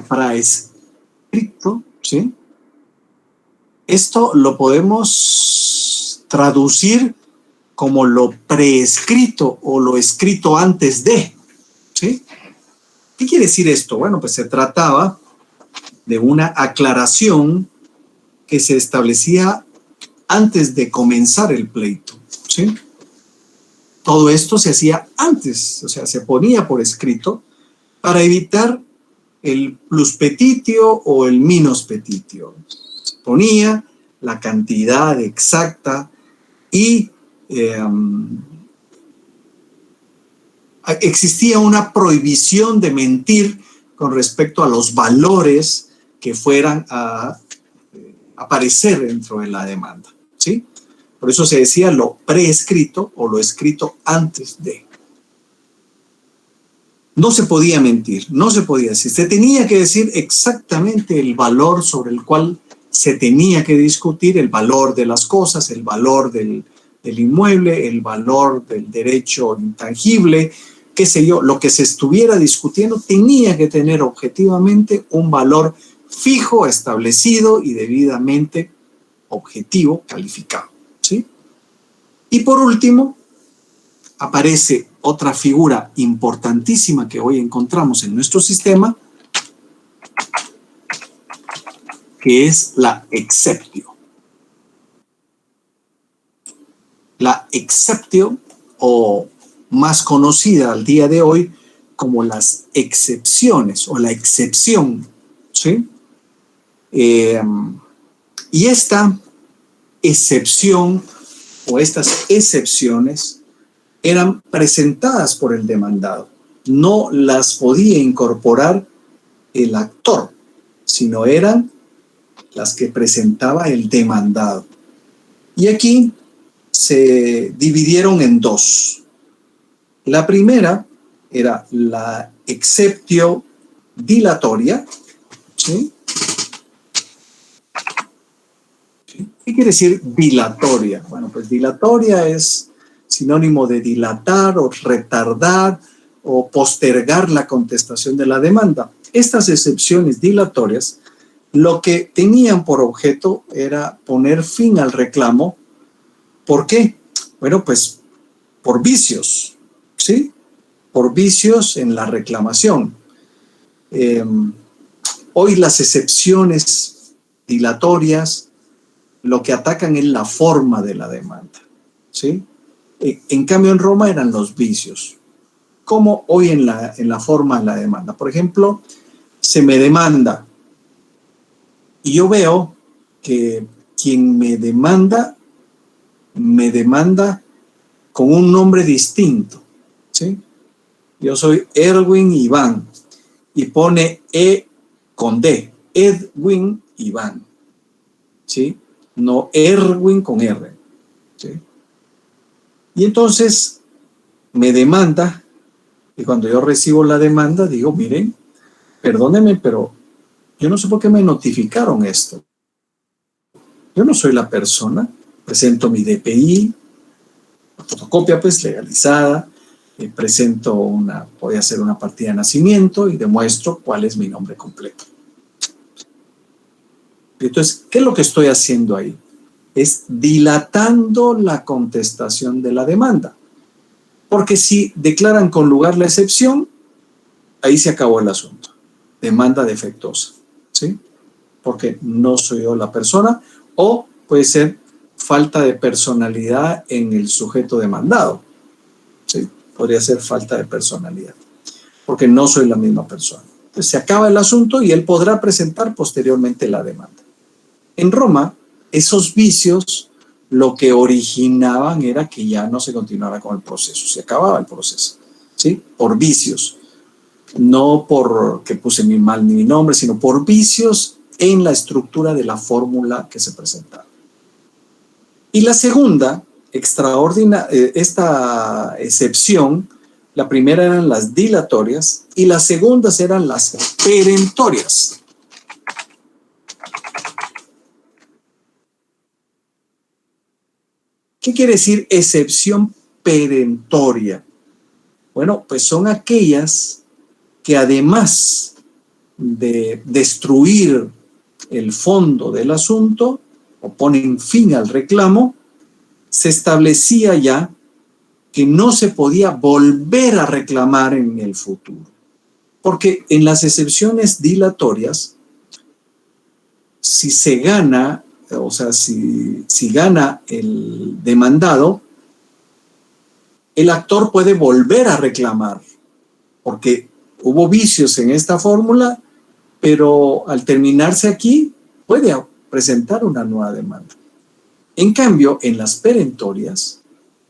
S1: Praescripto, ¿sí? Esto lo podemos traducir como lo preescrito o lo escrito antes de, ¿sí? ¿Qué quiere decir esto? Bueno, pues se trataba de una aclaración que se establecía antes de comenzar el pleito, ¿sí? Todo esto se hacía antes, o sea, se ponía por escrito para evitar el plus petitio o el minus petitio. Se ponía la cantidad exacta y existía una prohibición de mentir con respecto a los valores que fueran a aparecer dentro de la demanda, ¿sí? Por eso se decía lo preescrito o lo escrito antes de. No se podía mentir, no se podía decir. Se tenía que decir exactamente el valor sobre el cual se tenía que discutir, el valor de las cosas, el valor del inmueble, el valor del derecho intangible, qué sé yo, lo que se estuviera discutiendo tenía que tener objetivamente un valor fijo, establecido y debidamente objetivo, calificado, ¿sí? Y por último, aparece otra figura importantísima que hoy encontramos en nuestro sistema, que es la exceptio. La exceptio, o más conocida al día de hoy como las excepciones o la excepción, ¿sí? Y esta excepción o estas excepciones eran presentadas por el demandado. No las podía incorporar el actor, sino eran las que presentaba el demandado. Y aquí se dividieron en dos. La primera era la exceptio dilatoria, ¿sí? ¿Qué quiere decir dilatoria? Bueno, pues dilatoria es sinónimo de dilatar o retardar o postergar la contestación de la demanda. Estas excepciones dilatorias lo que tenían por objeto era poner fin al reclamo. ¿Por qué? Bueno, pues por vicios, ¿sí? Por vicios en la reclamación. Hoy las excepciones dilatorias lo que atacan es la forma de la demanda, ¿sí? En cambio, en Roma eran los vicios. Como hoy en la forma de la demanda. Por ejemplo, se me demanda y yo veo que quien me demanda con un nombre distinto, ¿sí? Yo soy Erwin Iván y pone E con D, Edwin Iván, ¿sí? No Erwin con R, ¿sí? Y entonces me demanda y cuando yo recibo la demanda digo, miren, perdónenme, pero yo no sé por qué me notificaron esto. Yo no soy la persona, presento mi DPI, fotocopia pues legalizada, voy a hacer una partida de nacimiento y demuestro cuál es mi nombre completo. Entonces, ¿qué es lo que estoy haciendo ahí? Es dilatando la contestación de la demanda. Porque si declaran con lugar la excepción, ahí se acabó el asunto. Demanda defectuosa, ¿sí? Porque no soy yo la persona, o puede ser falta de personalidad en el sujeto demandado, ¿sí? Podría ser falta de personalidad, porque no soy la misma persona. Entonces se acaba el asunto y él podrá presentar posteriormente la demanda. En Roma, esos vicios lo que originaban era que ya no se continuara con el proceso, se acababa el proceso, ¿sí? Por vicios, no porque puse mal mi nombre, sino por vicios en la estructura de la fórmula que se presentaba. Y la segunda, esta excepción, la primera eran las dilatorias y las segundas eran las perentorias. ¿Qué quiere decir excepción perentoria? Bueno, pues son aquellas que además de destruir el fondo del asunto o ponen fin al reclamo, se establecía ya que no se podía volver a reclamar en el futuro. Porque en las excepciones dilatorias, si se gana, o sea, si gana el demandado, el actor puede volver a reclamar, porque hubo vicios en esta fórmula, pero al terminarse aquí, puede presentar una nueva demanda. En cambio, en las perentorias,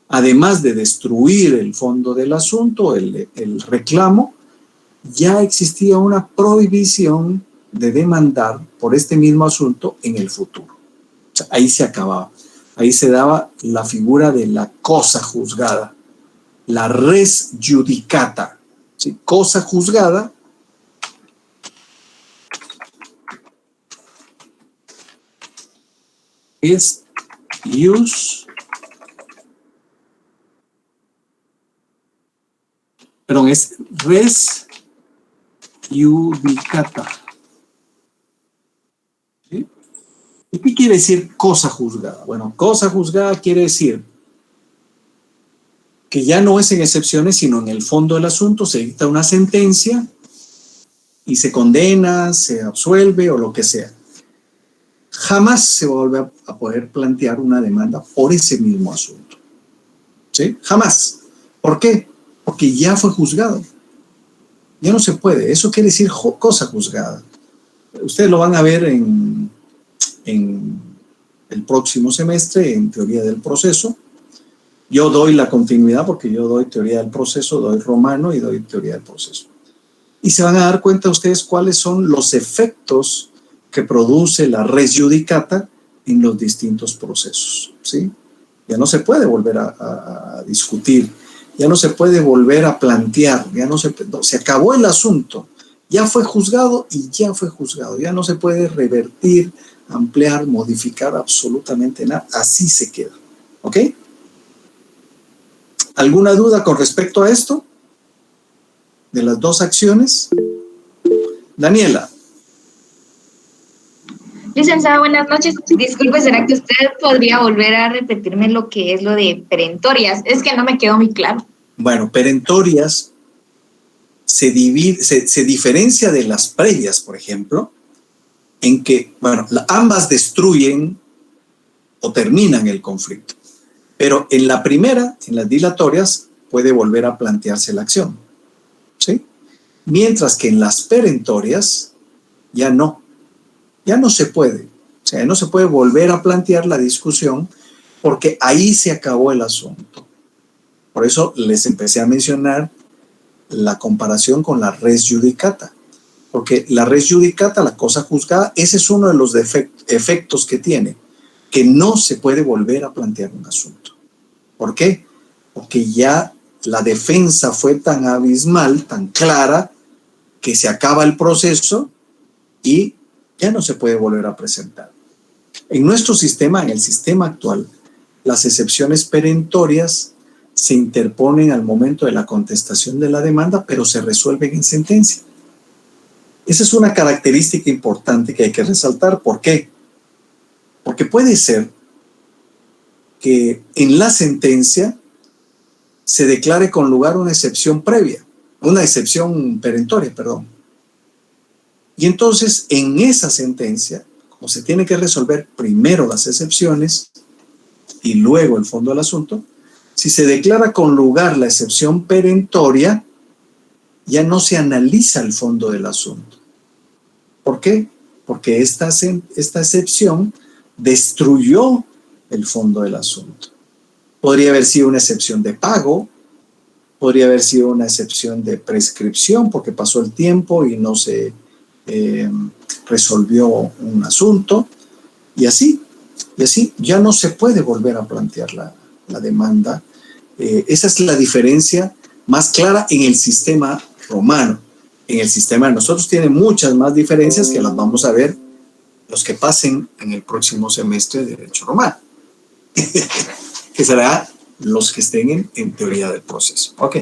S1: además de destruir el fondo del asunto, el reclamo, ya existía una prohibición de demandar por este mismo asunto en el futuro. O sea, ahí se acababa. Ahí se daba la figura de la cosa juzgada, la res judicata, ¿sí? Cosa juzgada es ius, perdón, es res judicata. ¿Sí? ¿Y qué quiere decir cosa juzgada? Bueno, cosa juzgada quiere decir que ya no es en excepciones, sino en el fondo del asunto se dicta una sentencia y se condena, se absuelve o lo que sea. Jamás se vuelve a poder plantear una demanda por ese mismo asunto. ¿Sí? Jamás. ¿Por qué? Porque ya fue juzgado. Ya no se puede. Eso quiere decir cosa juzgada. Ustedes lo van a ver en el próximo semestre en teoría del proceso. Yo doy la continuidad porque yo doy teoría del proceso, doy romano y doy teoría del proceso. Y se van a dar cuenta ustedes cuáles son los efectos que produce la res judicata en los distintos procesos, ¿sí? Ya no se puede volver a discutir, ya no se puede volver a plantear, se acabó el asunto, ya fue juzgado y ya fue juzgado, ya no se puede revertir, ampliar, modificar absolutamente nada, así se queda, ¿ok? ¿Alguna duda con respecto a esto? De las dos acciones. Daniela.
S5: Licenciada, buenas noches. Disculpe, ¿será que usted podría volver a repetirme lo que es lo de perentorias? Es que no me quedó muy claro.
S1: Bueno, perentorias se diferencia de las previas, por ejemplo, en que, bueno, ambas destruyen o terminan el conflicto. Pero en la primera, en las dilatorias, puede volver a plantearse la acción, ¿sí? Mientras que en las perentorias ya no se puede. O sea, no se puede volver a plantear la discusión porque ahí se acabó el asunto. Por eso les empecé a mencionar la comparación con la res judicata. Porque la res judicata, la cosa juzgada, ese es uno de los efectos que tiene, que no se puede volver a plantear un asunto. ¿Por qué? Porque ya la defensa fue tan abismal, tan clara, que se acaba el proceso y ya no se puede volver a presentar. En nuestro sistema, en el sistema actual, las excepciones perentorias se interponen al momento de la contestación de la demanda, pero se resuelven en sentencia. Esa es una característica importante que hay que resaltar. ¿Por qué? Porque puede ser que en la sentencia se declare con lugar una excepción previa, una excepción perentoria, perdón. Y entonces, en esa sentencia, como se tiene que resolver primero las excepciones y luego el fondo del asunto, si se declara con lugar la excepción perentoria, ya no se analiza el fondo del asunto. ¿Por qué? Porque esta excepción destruyó el fondo del asunto. Podría haber sido una excepción de pago, podría haber sido una excepción de prescripción porque pasó el tiempo y no se resolvió un asunto, y así ya no se puede volver a plantear la demanda. Esa es la diferencia más clara en el sistema romano. En el sistema de nosotros tiene muchas más diferencias que las vamos a ver los que pasen en el próximo semestre de Derecho Romano, que será los que estén en teoría del proceso. Ok.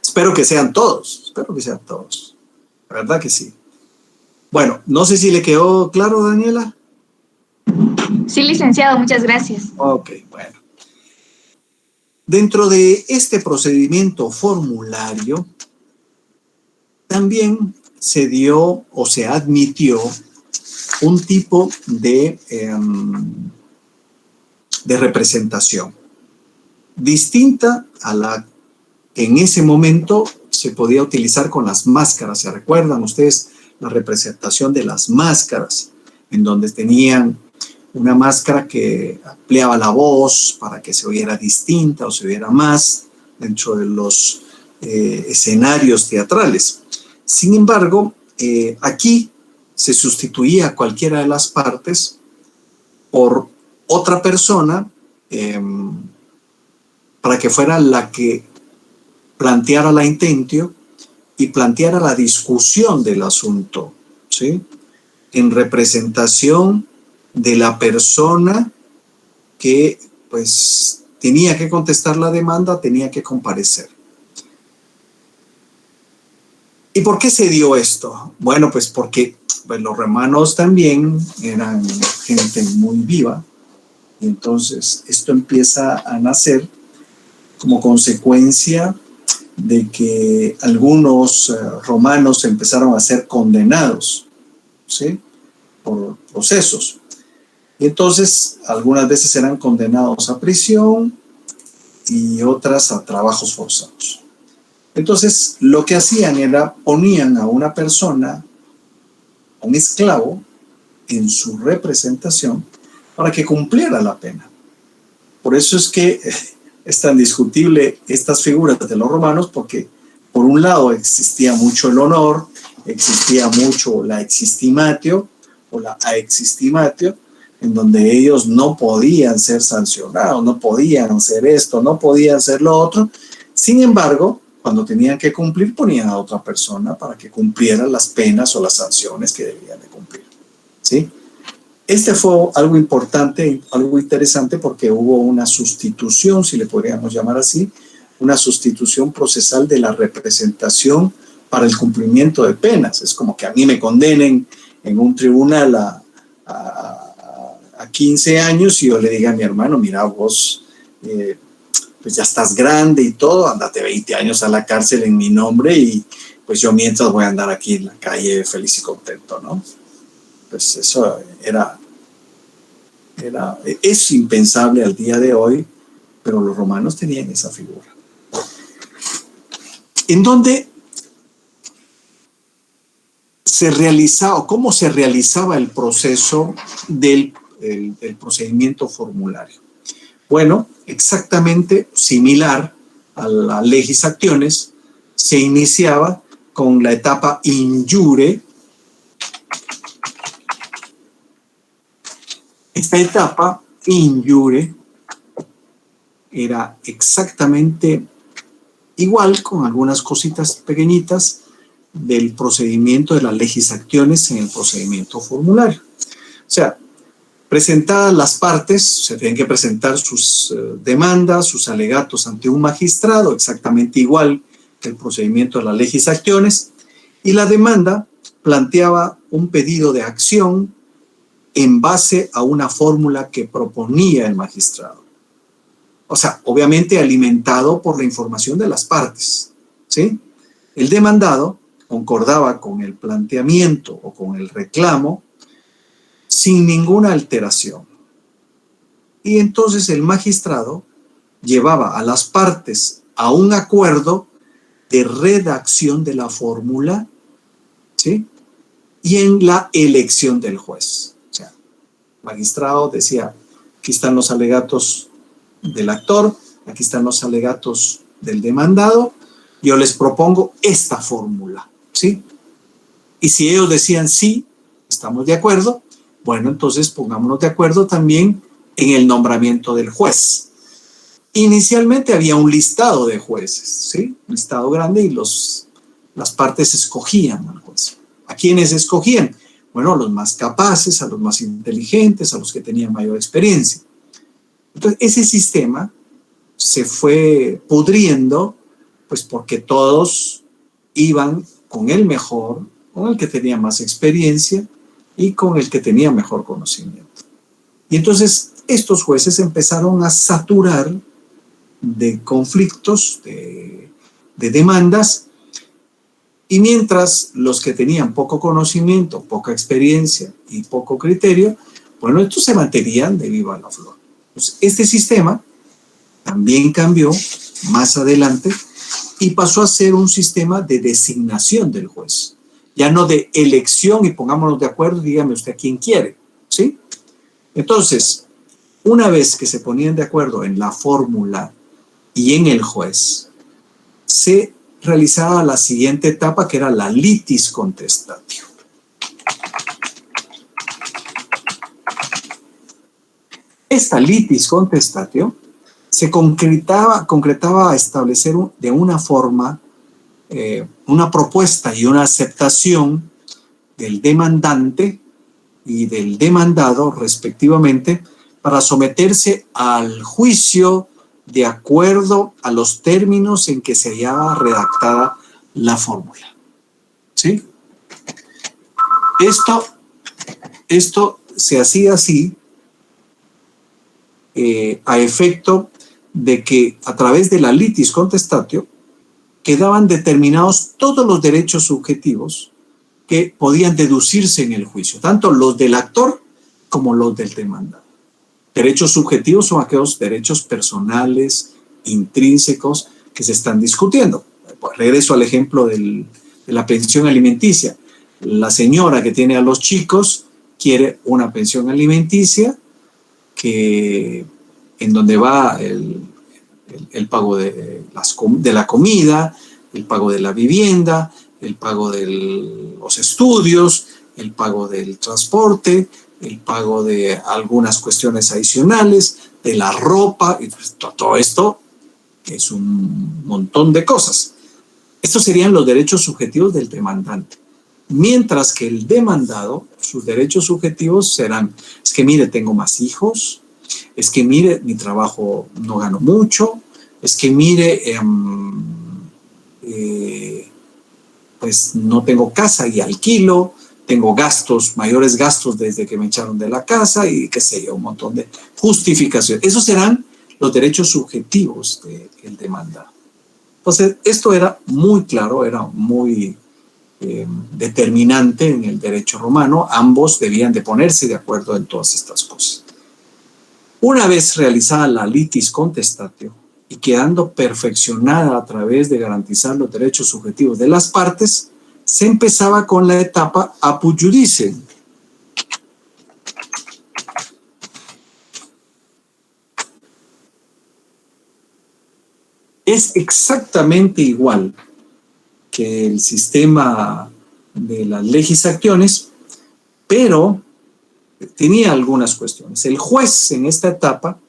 S1: Espero que sean todos. La verdad que sí. Bueno, no sé si le quedó claro, Daniela.
S5: Sí, licenciado, muchas gracias.
S1: Ok, bueno. Dentro de este procedimiento formulario, también se dio o se admitió un tipo de representación distinta a la que en ese momento se podía utilizar con las máscaras. ¿Se recuerdan ustedes la representación de las máscaras? en donde tenían una máscara que ampliaba la voz para que se oyera distinta o se oyera más dentro de los escenarios teatrales. Sin embargo, aquí se sustituía a cualquiera de las partes por otra persona para que fuera la que planteara la intentio y planteara la discusión del asunto, ¿sí? En representación de la persona que pues tenía que contestar la demanda, tenía que comparecer. ¿Y por qué se dio esto? Bueno, pues porque los romanos también eran gente muy viva, y entonces esto empieza a nacer como consecuencia de que algunos romanos empezaron a ser condenados, ¿sí? Por procesos. Y entonces algunas veces eran condenados a prisión y otras a trabajos forzados. Entonces lo que hacían era ponían a una persona, un esclavo, en su representación para que cumpliera la pena. Por eso es que es tan discutible estas figuras de los romanos, porque por un lado existía mucho el honor, existía mucho la existimatio o la aexistimatio, en donde ellos no podían ser sancionados, no podían hacer esto, no podían hacer lo otro. Sin embargo, cuando tenían que cumplir, ponían a otra persona para que cumpliera las penas o las sanciones que debían de cumplir, ¿sí? Este fue algo importante, algo interesante, porque hubo una sustitución, si le podríamos llamar así, una sustitución procesal de la representación para el cumplimiento de penas. Es como que a mí me condenen en un tribunal a 15 años y yo le diga a mi hermano, mira, vos pues ya estás grande y todo, ándate 20 años a la cárcel en mi nombre y pues yo mientras voy a andar aquí en la calle feliz y contento, ¿no? Pues eso es impensable al día de hoy, pero los romanos tenían esa figura. ¿En dónde se realizaba o cómo se realizaba el proceso del procedimiento formulario? Bueno, exactamente similar a las legis actiones, se iniciaba con la etapa in iure. Esta etapa in iure era exactamente igual, con algunas cositas pequeñitas del procedimiento de las legis actiones en el procedimiento formulario. O sea, presentadas las partes, se tienen que presentar sus demandas, sus alegatos ante un magistrado, exactamente igual que el procedimiento de las legis actiones, y la demanda planteaba un pedido de acción en base a una fórmula que proponía el magistrado. O sea, obviamente alimentado por la información de las partes, ¿sí? El demandado concordaba con el planteamiento o con el reclamo sin ninguna alteración. Y entonces el magistrado llevaba a las partes a un acuerdo de redacción de la fórmula, ¿sí? Y en la elección del juez. O sea, el magistrado decía, aquí están los alegatos del actor, aquí están los alegatos del demandado, yo les propongo esta fórmula, ¿sí? Y si ellos decían sí, estamos de acuerdo, bueno, entonces pongámonos de acuerdo también en el nombramiento del juez. Inicialmente había un listado de jueces, ¿sí? Un listado grande, y las partes escogían al juez. ¿A quiénes escogían? Bueno, a los más capaces, a los más inteligentes, a los que tenían mayor experiencia. Entonces, ese sistema se fue pudriendo, pues porque todos iban con el mejor, con el que tenía más experiencia y con el que tenía mejor conocimiento. Y entonces estos jueces empezaron a saturar de conflictos, de demandas, y mientras los que tenían poco conocimiento, poca experiencia y poco criterio, bueno, estos se mantenían de viva la flor. Entonces, este sistema también cambió más adelante y pasó a ser un sistema de designación del juez. Ya no de elección y pongámonos de acuerdo, dígame usted a quién quiere. Entonces, una vez que se ponían de acuerdo en la fórmula y en el juez, se realizaba la siguiente etapa, que era la litis contestatio. Esta litis contestatio se concretaba a establecer de una forma una propuesta y una aceptación del demandante y del demandado, respectivamente, para someterse al juicio de acuerdo a los términos en que se hallaba redactada la fórmula. ¿Sí? Esto se hacía así a efecto de que a través de la litis contestatio quedaban determinados todos los derechos subjetivos que podían deducirse en el juicio, tanto los del actor como los del demandado. Derechos subjetivos son aquellos derechos personales, intrínsecos, que se están discutiendo. Pues regreso al ejemplo de la pensión alimenticia. La señora que tiene a los chicos quiere una pensión alimenticia en donde va el pago de la comida, el pago de la vivienda, el pago de los estudios, el pago del transporte, el pago de algunas cuestiones adicionales, de la ropa, y todo esto es un montón de cosas. Estos serían los derechos subjetivos del demandante. Mientras que el demandado, sus derechos subjetivos serán, es que mire, tengo más hijos, es que mire, mi trabajo no gano mucho, es que mire, pues no tengo casa y alquilo, tengo gastos, mayores gastos desde que me echaron de la casa y qué sé yo, un montón de justificaciones. Esos serán los derechos subjetivos del demandado. Entonces, esto era muy claro, era muy determinante en el derecho romano. Ambos debían de ponerse de acuerdo en todas estas cosas. Una vez realizada la litis contestatio y quedando perfeccionada a través de garantizar los derechos subjetivos de las partes, se empezaba con la etapa apud judice. Es exactamente igual que el sistema de las legislaciones, pero tenía algunas cuestiones. El juez en esta etapa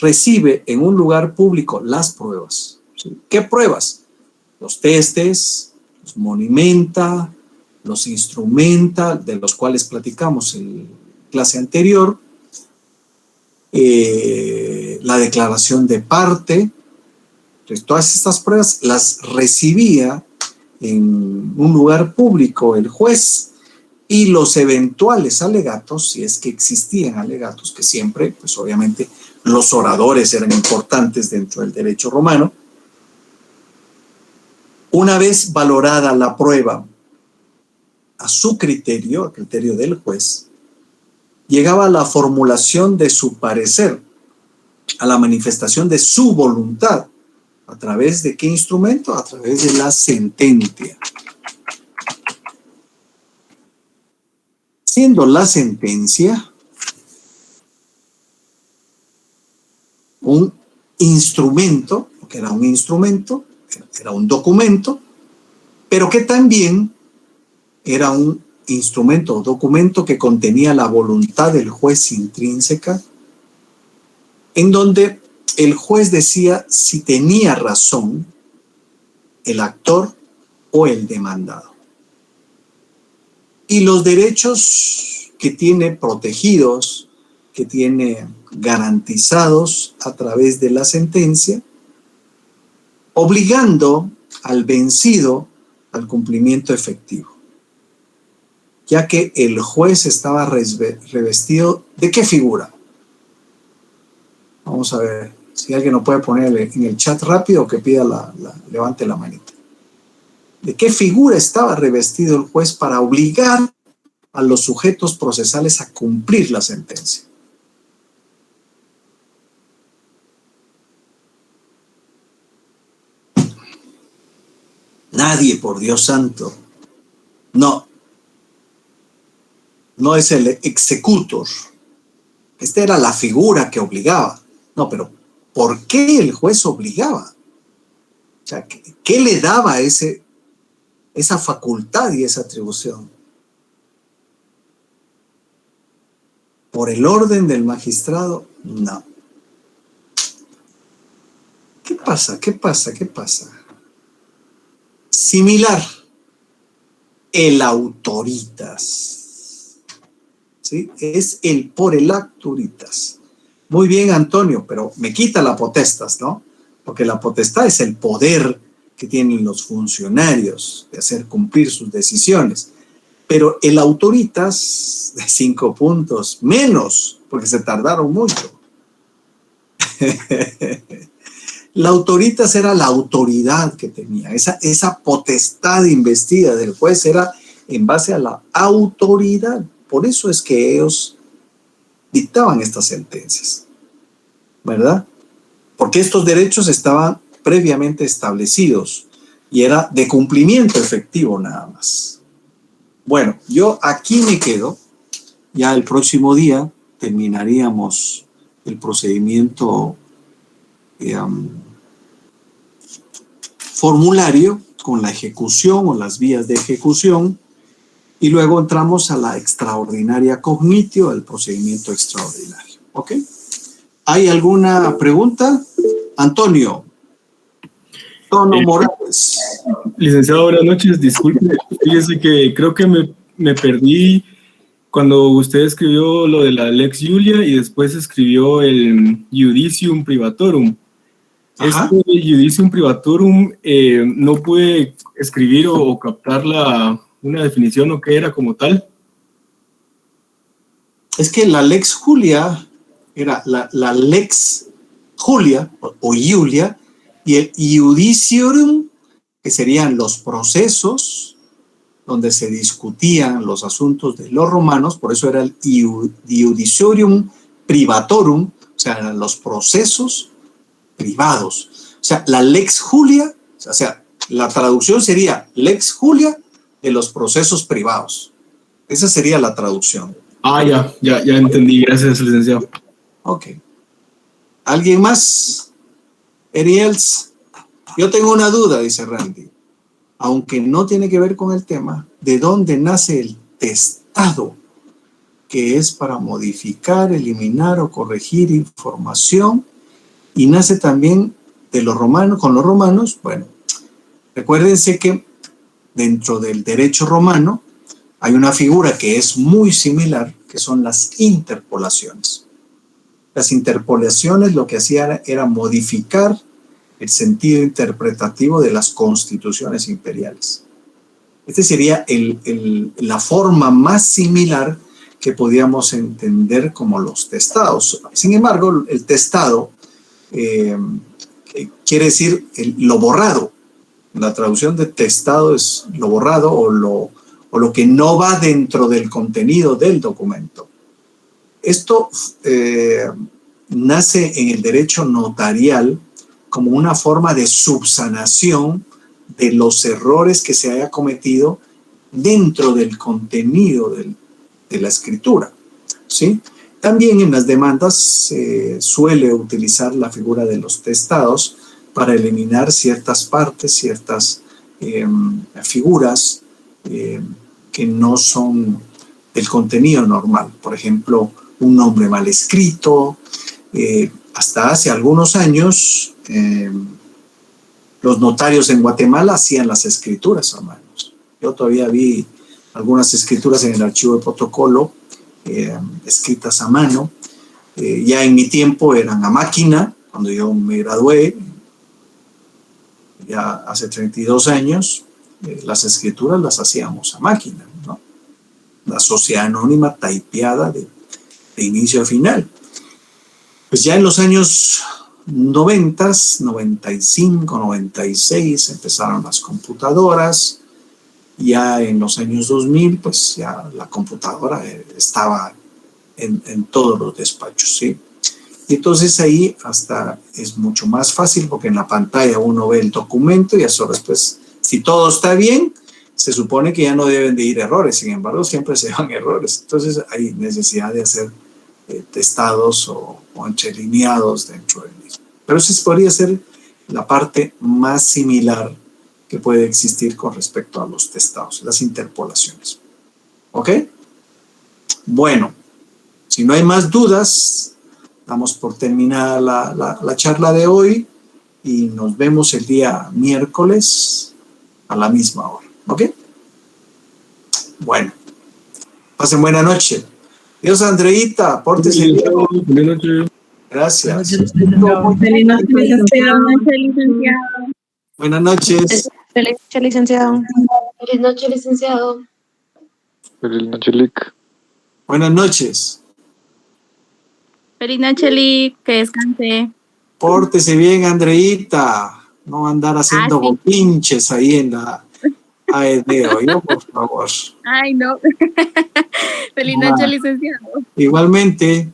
S1: recibe en un lugar público las pruebas. ¿Sí? ¿Qué pruebas? Los testes, los monimenta, los instrumenta, de los cuales platicamos en la clase anterior, la declaración de parte. Entonces, todas estas pruebas las recibía en un lugar público el juez, y los eventuales alegatos, si es que existían alegatos, que siempre, pues obviamente, los oradores eran importantes dentro del derecho romano. Una vez valorada la prueba a su criterio, a criterio del juez, llegaba a la formulación de su parecer, a la manifestación de su voluntad. ¿A través de qué instrumento? A través de la sentencia. Siendo la sentencia un instrumento, porque era un instrumento, era un documento, pero que también era un instrumento o documento que contenía la voluntad del juez intrínseca, en donde el juez decía si tenía razón el actor o el demandado. Y los derechos que tiene protegidos, que tiene garantizados a través de la sentencia, obligando al vencido al cumplimiento efectivo, ya que el juez estaba revestido ¿de qué figura? Vamos a ver si alguien lo puede poner en el chat rápido, o que pida levante la manita. ¿De qué figura estaba revestido el juez para obligar a los sujetos procesales a cumplir la sentencia? Nadie, por Dios santo. No. No es el executor. Esta era la figura que obligaba. No, pero ¿por qué el juez obligaba? O sea, ¿qué le daba esa facultad y esa atribución? ¿Por el orden del magistrado? No. ¿Qué pasa? ¿Qué pasa? ¿Qué pasa? Similar, el autoritas. ¿Sí? Es el por el autoritas. Muy bien, Antonio, pero me quita la potestas, ¿no? Porque la potestad es el poder que tienen los funcionarios de hacer cumplir sus decisiones. Pero el autoritas de 5 puntos, menos, porque se tardaron mucho. La autoritas era la autoridad que tenía, esa potestad investida del juez era en base a la autoridad. Por eso es que ellos dictaban estas sentencias, ¿verdad? Porque estos derechos estaban previamente establecidos y era de cumplimiento efectivo nada más. Bueno, yo aquí me quedo. Ya el próximo día terminaríamos el procedimiento formulario con la ejecución o las vías de ejecución y luego entramos a la extraordinaria cognitio, el procedimiento extraordinario. ¿Ok? ¿Hay alguna pregunta? Antonio. Tono Morales.
S6: Licenciado, buenas noches. Disculpe, fíjese que creo que me perdí cuando usted escribió lo de la Lex Julia y después escribió el Judicium Privatorum.
S1: Ajá.
S6: Este Judicium Privatorum no pude escribir o captar una definición o qué era como tal.
S1: Es que la Lex Julia era la Lex Julia o Julia y el Judicium, que serían los procesos donde se discutían los asuntos de los romanos, por eso era el Judicium Privatorum, o sea, eran los procesos privados. O sea, la Lex Julia, o sea, la traducción sería Lex Julia de los procesos privados. Esa sería la traducción.
S6: Ah, ya entendí. Gracias, licenciado.
S1: Ok. ¿Alguien más? Ariels, yo tengo una duda, dice Randy. Aunque no tiene que ver con el tema, ¿de dónde nace el testado? Que es para modificar, eliminar o corregir información. Y nace también de los romanos, con los romanos. Bueno, recuérdense que dentro del derecho romano hay una figura que es muy similar, que son las interpolaciones. Las interpolaciones lo que hacían era modificar el sentido interpretativo de las constituciones imperiales. Esta sería la forma más similar que podíamos entender como los testados. Sin embargo, el testado quiere decir lo borrado. La traducción de testado es lo borrado o lo que no va dentro del contenido del documento. Esto nace en el derecho notarial como una forma de subsanación de los errores que se haya cometido dentro del contenido de la escritura, ¿sí? También en las demandas se suele utilizar la figura de los testados para eliminar ciertas partes, ciertas figuras que no son del contenido normal. Por ejemplo, un nombre mal escrito. Hasta hace algunos años, los notarios en Guatemala hacían las escrituras a manos. Yo todavía vi algunas escrituras en el archivo de protocolo, escritas a mano. Ya en mi tiempo eran a máquina, cuando yo me gradué, ya hace 32 años, las escrituras las hacíamos a máquina, ¿no? La sociedad anónima taipeada de inicio a final. Pues ya en los años 90, 95, 96 empezaron las computadoras. Ya en los años 2000, pues ya la computadora estaba en todos los despachos, ¿sí? Y entonces ahí hasta es mucho más fácil porque en la pantalla uno ve el documento y eso después, si todo está bien, se supone que ya no deben de ir errores. Sin embargo, siempre se van errores. Entonces hay necesidad de hacer testados o entrelineados dentro del mismo. Pero eso podría ser la parte más similar que puede existir con respecto a los testados, las interpolaciones. ¿Ok? Bueno, si no hay más dudas, damos por terminada la charla de hoy y nos vemos el día miércoles a la misma hora. ¿Ok? Bueno, pasen buena noche. Dios, Andreita, pórtese bien.
S6: Buenas noches.
S1: Gracias.
S2: Feliz noche, licenciado.
S1: Buenas noches.
S7: Feliz noche, licenciado.
S5: Feliz noche, licenciado.
S3: Feliz noche, Lick.
S1: Buenas noches.
S7: Feliz noche, Lick. Que descanse.
S1: Pórtese bien, Andreita. No andar haciendo
S7: sí.
S1: pinches ahí en la AED, ¿no? Por favor.
S7: Ay, no. Feliz noche, licenciado.
S1: Igualmente.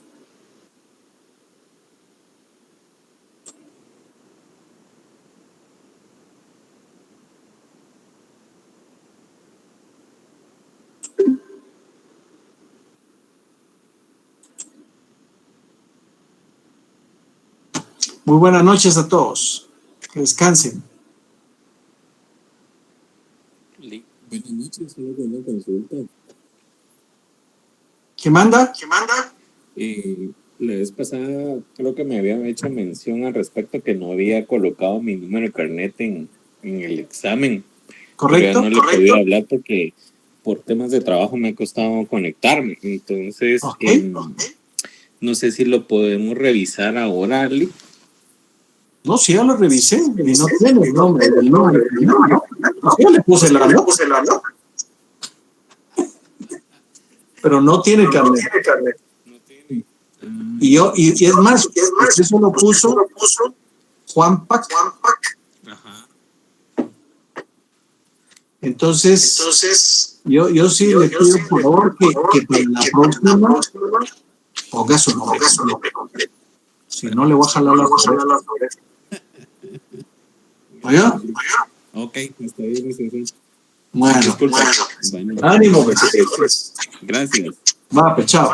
S1: Muy buenas noches a todos. Que descansen.
S8: Buenas noches, solo con una consulta.
S1: ¿Quién manda?
S8: La vez pasada creo que me habían hecho mención al respecto que no había colocado mi número de carnet en el examen.
S1: ¿Correcto?
S8: Pero ya no le podía hablar porque por temas de trabajo me ha costado conectarme. Entonces, no sé si lo podemos revisar ahora, Ali.
S1: No, sí, ya lo revisé y no tiene el nombre del nombre. No, yo le puse la nota. Pero no tiene carnet.
S8: No tiene.
S1: Y es más, usted solo puso Juan Pac.
S8: Ajá.
S1: Entonces, yo sí le pido por favor que para la próxima ponga su nombre completo. Si no, le voy a jalar la oreja. ¿Oiga?
S8: Ok, está bien, licenciado.
S1: Bueno,
S8: Disculpa.
S1: ánimo, pues.
S8: Gracias.
S1: Va, pues, chao.